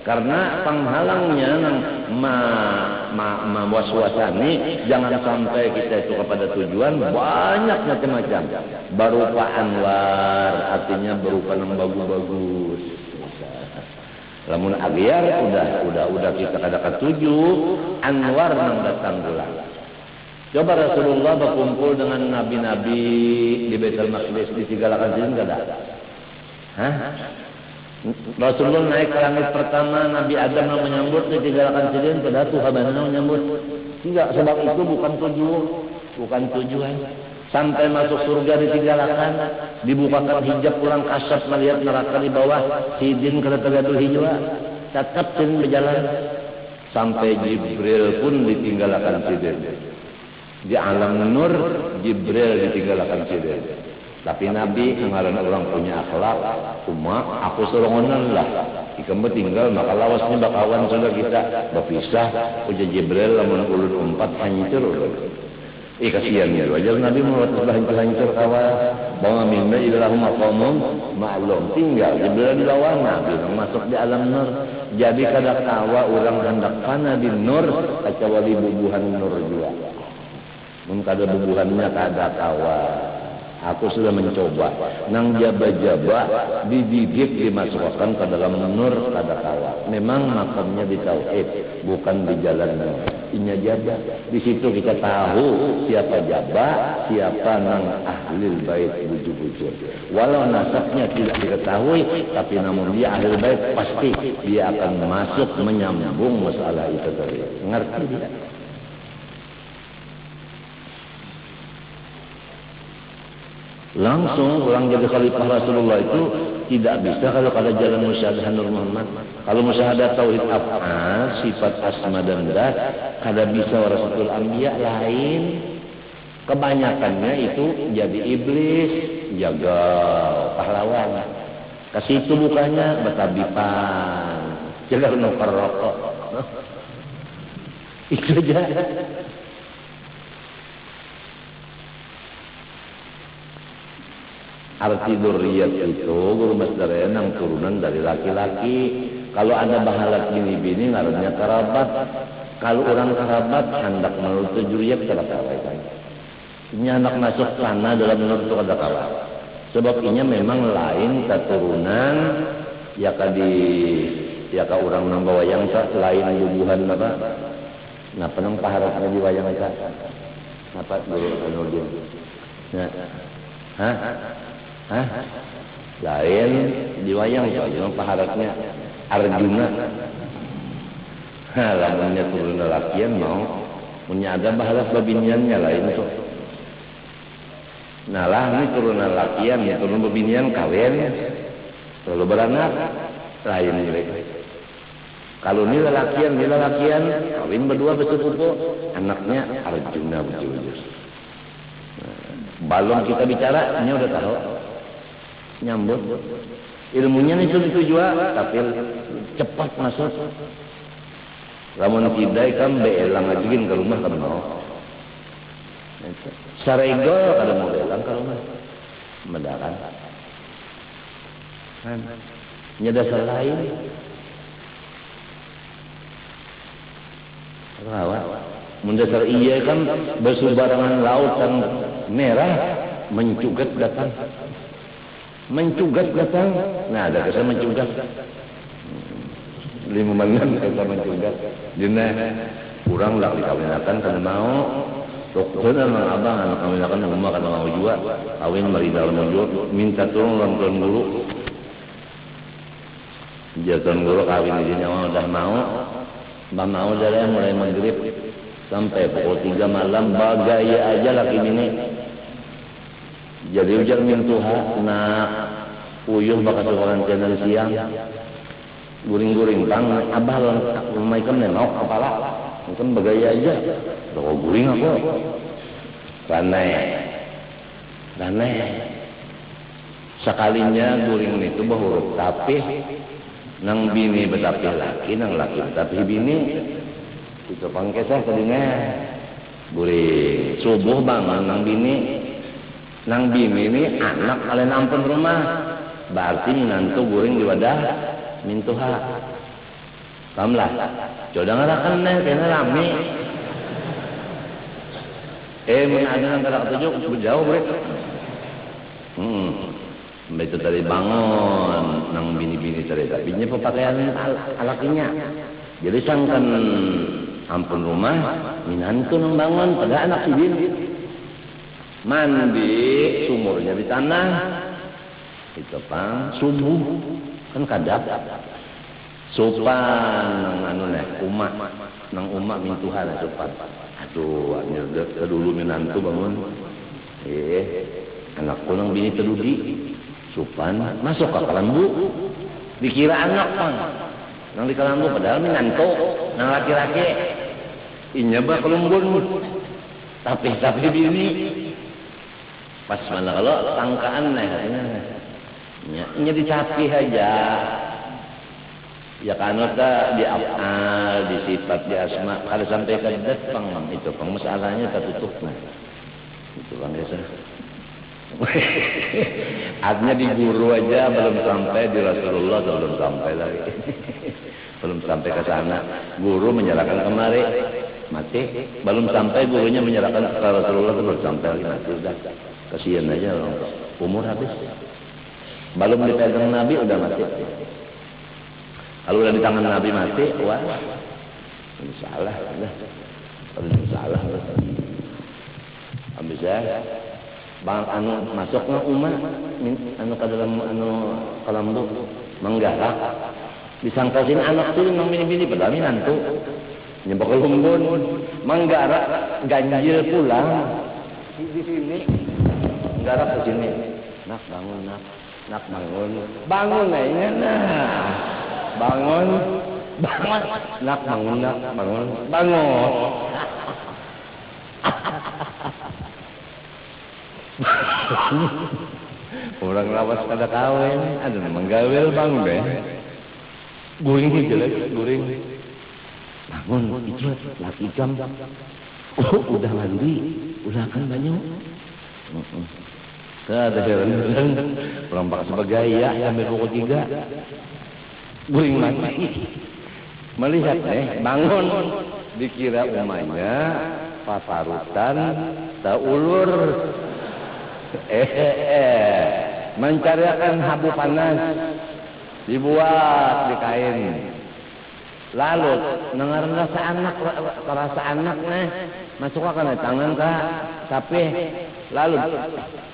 Karena penghalangnya waswasani jangan sampai kita itu kepada tujuan banyak macam-macam. Berupa anwar, artinya berupa yang bagus-bagus. Lamun agiar udah kita kada ketuju anwar yang datang bulan. Coba Rasulullah berkumpul dengan nabi-nabi di Baitul Maqdis di segala kajian kada? Hah? Rasulullah naik ke langit pertama, Nabi Adam yang menyambut, ditinggalkan sidin, pada Tuhan menyambut. Tidak, sebab itu bukan tujuan. Sampai masuk surga ditinggalkan, dibukakan hijab pulang kasat melihat neraka di bawah, sidin kena tegadul hijau, tetap sidin berjalan. Sampai Jibril pun ditinggalkan sidin. Di alam nur, Jibril ditinggalkan sidin. Tapi Nabi mengarang orang punya akhlak, cuma aku serongonan lah. Jika tinggal maka lawasnya bakawan sudah kita berpisah. Uja Jibril lamun ulun 4 hancur. Kasihan ya. Wajar Nabi membuat hancur kawan. Bawa minna ilahum maqamum ma'lum. Tinggal Jibril dilawan Nabi masuk di alam nur. Jadi kada kawa orang hendak pana di nur kecuali bubuhan nur juga. Mun kada bubuhannya kada kawa. Aku sudah mencoba. Nang jaba-jaba dididik dimasukkan ke dalam nur kada kawa. Memang makamnya di tauhid, bukan di jalan nur. Inya jaba. Di situ kita tahu siapa jaba, siapa nang ahlul bait bujur-bujur. Walau nasabnya tidak diketahui, tapi namun dia ahlul bait pasti dia akan masuk menyambung masalah itu tadi. Ngerti tidak? Langsung orang jadi khalifah Rasulullah itu tidak bisa kalau ada jalan musyahadah Nur Muhammad. Kalau musyahadah tauhid af'al, sifat asma dan zat, kada bisa warasatul anbiya lain. Kebanyakannya itu jadi iblis, jaga pahlawan. Ke situ bukannya betabipan, jaga nukar rokok. Itu aja. Arti dzurriyyat itu guru masdarnya yang turunan dari laki-laki. Kalau ada bahalat bini-bini ngarannya kerabat. Kalau orang kerabat hendak menurut dzurriyyat kada kawa kan. Ini anak masuk sana dalam menurut itu kada kawa. Sebab inya memang lain keturunan ya ka orang nang bawayang sa lain bubuhan apa. Nah penang paharapnya di wayang sa. Napa guru anu dia. Nah. Lain di wayang saja paharatnya Arjuna. Lamunnya turun lakian mau punya ada bahalat babiniannya lain tuh. Nah lah ini turunan lakian ya turun babinian kawin lalu beranak lain jelek. Kalau ini lelakian kawin berdua bersepupu anaknya Arjuna bujur. Balon kita bicara ini udah tahu. Nyambut ilmunya itu juga tapi cepat masuk. Lamun tidak kan beelang ajuin ke rumah kan mau. Sarego kada mau beelang ke rumah. Mendakan. Nya dasar lain. Rawat. Mun dasar iya kan bersubarangan lautan merah mencugat datang. Mencugat datang. Nah, ada kesan mencugat. 5 menit kesan mencugat. Dina kurang lah dikawinakan karena mau. Dokter memang abang anak kawinakan rumah karena mau juga. Kawin mari dalam mundur minta tolong orang tuan guru. Jatuh guru kawin di sini udah mau. Mbak mau dari mulai maghrib sampai pukul 3 malam bagaya aja laki ini. Jadi ujar mintuha nak uyuh bakal orang channel siang guring-guring bang abah rumah ikan nenok apalah mungkin bagaya aja bawa guring aku ranai sekalinya guring itu bahuruf tapi nang bini betapih laki nang laki betapih bini itu pangkesah tadinya guring subuh bangun nang bini ini anak kalian ampun rumah berarti nantu guring di wadah mintuha kamlah jodoh ngarakan neng kena rame menada nang kada ketujuh jauh bre itu tadi bangun nang bini-bini tadi tapi nya pemakaian alakinya jadi sangkan ampun rumah minantu nang bangun pada anak si bini mandi sumurnya di tanah itu pang subuh kan kadap sopan nang anu neh umak nang umak mintuhan sopan. Aduh, anya dulu minantu bangun. Anakku nang bini terudi sopan masuk ke kalambu. Dikira anak pang. Nang di kalambu padahal minantu nang laki-laki. Inya ba kelumbun. Tapi bini. Pas mana kalau sangkaan neh nya dicapi aja. Ya kan ta di afal, di sifat, di asma, kalau sampai ke datang itu pang masalahnya tertutup nah. Itu Bang Desa. Artinya di guru aja belum sampai, di Rasulullah belum sampai lagi. Belum sampai ke sana. Guru menyerahkan kemari mati, belum sampai gurunya menyerahkan ke Rasulullah belum sampai lagi mati udah. Kasihan aja orang umur habis. Belum dipegang Nabi udah mati. Kalau udah di tangan Nabi mati, wah, ini salah, dah, ini salah. Habis bang anu masuk nggak umat, anu ke dalam anu kalambu menggarak, disangkasin anak tuh nang bini-bini padahal minantu, nyebok lumbun, menggarak ganjil pulang di sini, menggarak ke sini, nak bangun, nak bangun, bangun aja nah. Bangun, nak bangun, bangun. Orang lawas pada kawin, ada menggawil bangun deh. Guring jelek, guring. Bangun, itu laki jam. Oh, udah mandi, udah kan banyak. Ada heran, perompak sebagai ya, sampai pukul 3. Guring mati. Melihat bangun. Dikira umanya paparutan taulur. Mencarikan habu panas. Dibuat di kain. Lalu dengar rasa anak masuk ke tangan kak. Tapi lalu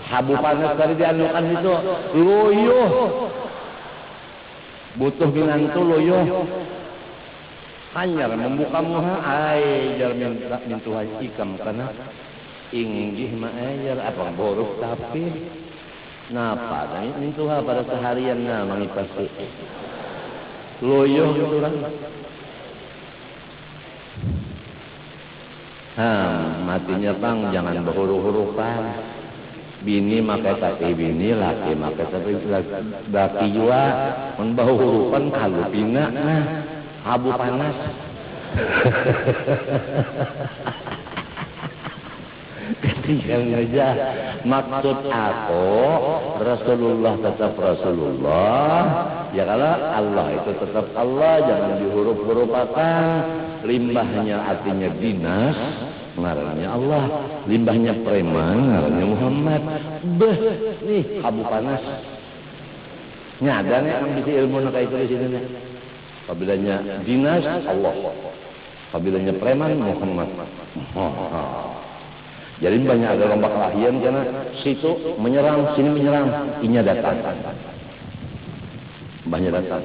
habu panas tadi dianukan itu loyuh. Butuh binantu loyo hanyar membuka muha ay jar mintuhan ikam kana inggih ma ajar apa borok tapi napa mintuha pada seharian na mangipasi loyo gitu kan matinya bang jangan berhuruf-hurufan. Bini makai tapi bini, laki makai tapi laki juga membau hurupan kalau pina nah habu panas. Ketinggalan aja maksud aku Rasulullah tetap Rasulullah ya kalau Allah itu tetap Allah jangan dihuruf-hurufakan. Limbahnya artinya dinas ngarannya Allah, limbahnya preman ngarannya Muhammad. Beh, nih habu panas. Nyada nih yang bisa ilmu nak itu di sini nih. Apabila dinas Allah, apabila preman Muhammad. Jadi banyak ada lomba kelahian karena situ menyerang, sini menyerang, inya datang. Banyak datang.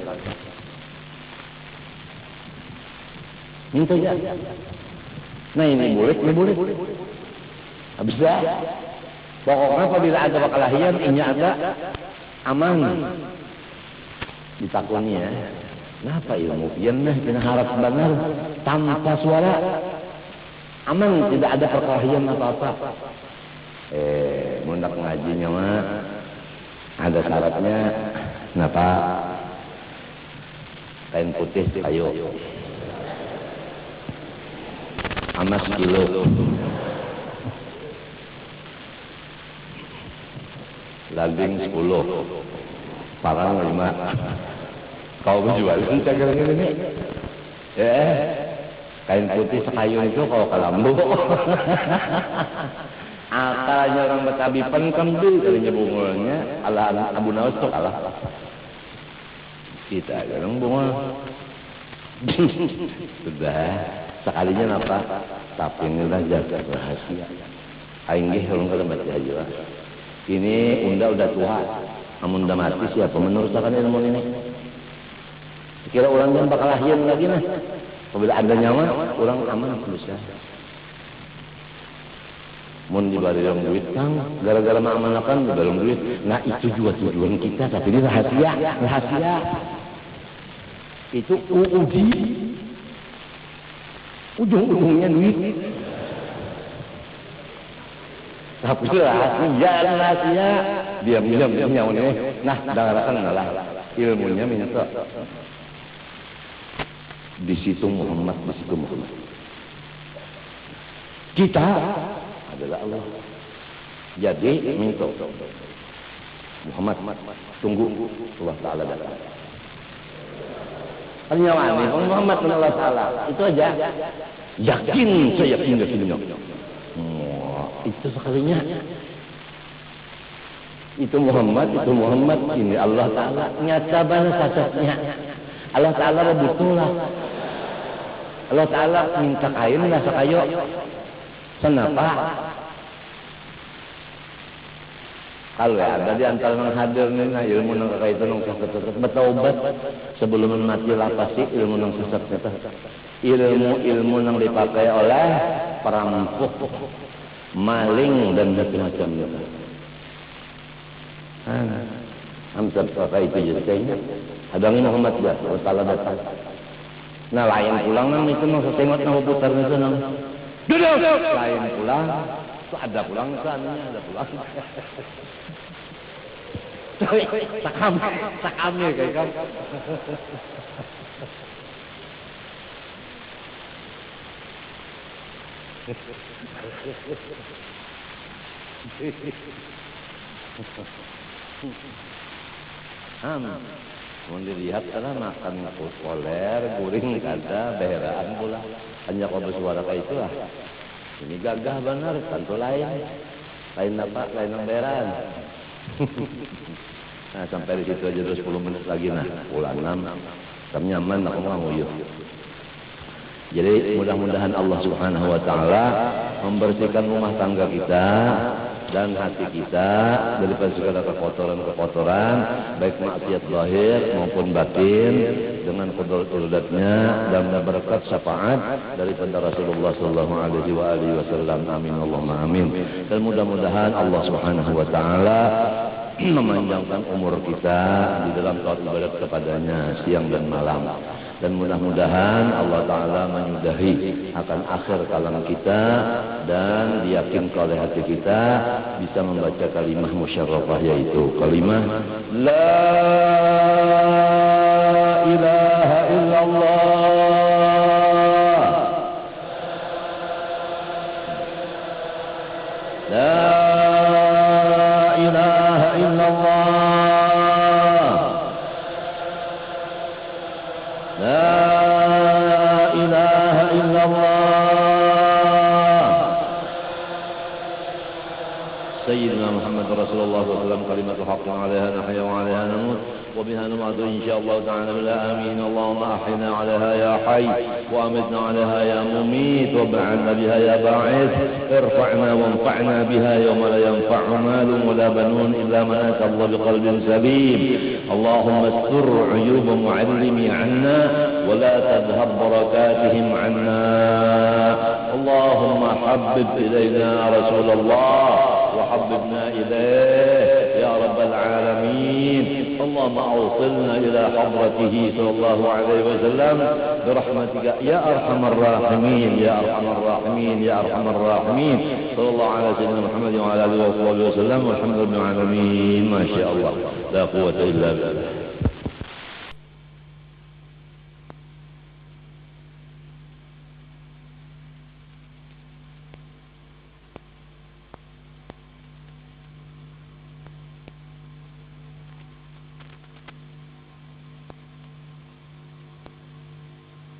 Minta ya. Nah ini boleh. Habis dah. Pokoknya apabila ada kelahian, inya ada aman. Ditakuni ya. Kenapa ilmu? Yang kena harap benar tanpa suara. Aman, tidak ada perkelahian apa-apa. Mundak ngajinya mah ada syaratnya. Kenapa? Kain putih kayu. Amas kilo. Daging 10. Parang 5. Kau menjual cagar ini. Kain putih sekayun itu kalau kalambu. Akalnya orang Betawi penkembil kalinya bungulnya ala Abu Nawas tuh kalah. Kita orang bungul. Sudah sekalinya apa? Tapi inilah jaga rahasia. Aing ge ulun kada baca aja. Ini unda udah tua. Amun udah mati siapa meneruskan ilmu ini? Kira orang yang bakal lahir lagi nah. Apabila ada nyawa, orang aman selesai. Mun dibari orang duit kang, gara-gara mengamankan dibari orang duit. Nah itu juga tujuan kita, tapi ini rahasia, rahasia. Itu uji. Ujung-ujungnya duit. Tapi rahasia. Diam-diam nyawanya. Nah, dangarakan ngalah. Ilmunya minta. Di situ Muhammad. Kita adalah Allah. Jadi minta Muhammad tunggu Allah Ta'ala datang. Penyawaan Muhammad Allah Ta'ala itu aja. Yakin saya yakinnya. Itu sekalinya. Itu Muhammad ini Allah Ta'ala nyata banget sasatnya. Allah Ta'ala betulah. Allah Ta'ala minta kain nggak sakayo. Kenapa? Kalau ada di antara yang hadir nih, nah ilmu nang kaitan nang sesat bertaubat sebelum mati lapas sih ilmu nang sesat itu. Ilmu nang dipakai oleh perampok, maling dan macam-macamnya. Hampir pakai itu jadinya. Hadangin Muhammad ya, Allah datang. Nah lain pulang nang itu nang setengok nang putar itu nang. Duduk. Lain pulang, ada pulang sananya ada pulang. Sakamnya kayak kamu. Mau dilihat karena makan koler, guring kada, beheraan pula. Hanya kau bersuara kayak itulah. Ini gagah benar, tentu lain apa? Lain yang beheran. Nah sampai di situ aja terus 10 menit lagi nah pulang 6. Kami nyaman aku mau nguyuh. Jadi mudah-mudahan Allah Subhanahu wa taala membersihkan rumah tangga kita dan hati kita daripada segala kekotoran-kekotoran baik maksiat zahir maupun batin dengan qudratnya dan berkat syafaat daripada Rasulullah sallallahu alaihi wasallam. Amin Allahumma amin. Dan mudah-mudahan Allah Subhanahu wa taala memanjangkan umur kita di dalam taat ibadat kepadanya siang dan malam. Dan mudah-mudahan Allah Ta'ala menyudahi akan akhir kalam kita dan diyakinkan oleh hati kita bisa membaca kalimah musyarrafah yaitu kalimah La ilaha illallah La ilaha illallah La ilaha illallah Sayyidina Muhammad Rasulullah SAW kalimatul haqqin alaiha nahya wa alaiha namut wa biha numatu insyaallah ta'ala bila amin Allahumma ahyina alaiha ya hayy wa amitna alaiha ya mumit wa ba'adna biha ya ba'id irfa'na wa anfa'na biha yawma la yanfa'u malun wa la banun illa man ata Allah biqalbin salim Allahumma astur uyub mu'allimi 'anna wa la tadhhab barakatihim 'anna Allahumma habbib ilayna Rasulullah wa habbibna ilayh ya rabbal alamin اللهم أوصلنا إلى حضرته صلى الله عليه وسلم برحمتك يا أرحم الراحمين يا أرحم الراحمين يا أرحم الراحمين صلى الله على سيدنا محمد وعلى آله وصحبه وسلم والحمد لله رب العالمين ما شاء الله لا قوة إلا بالله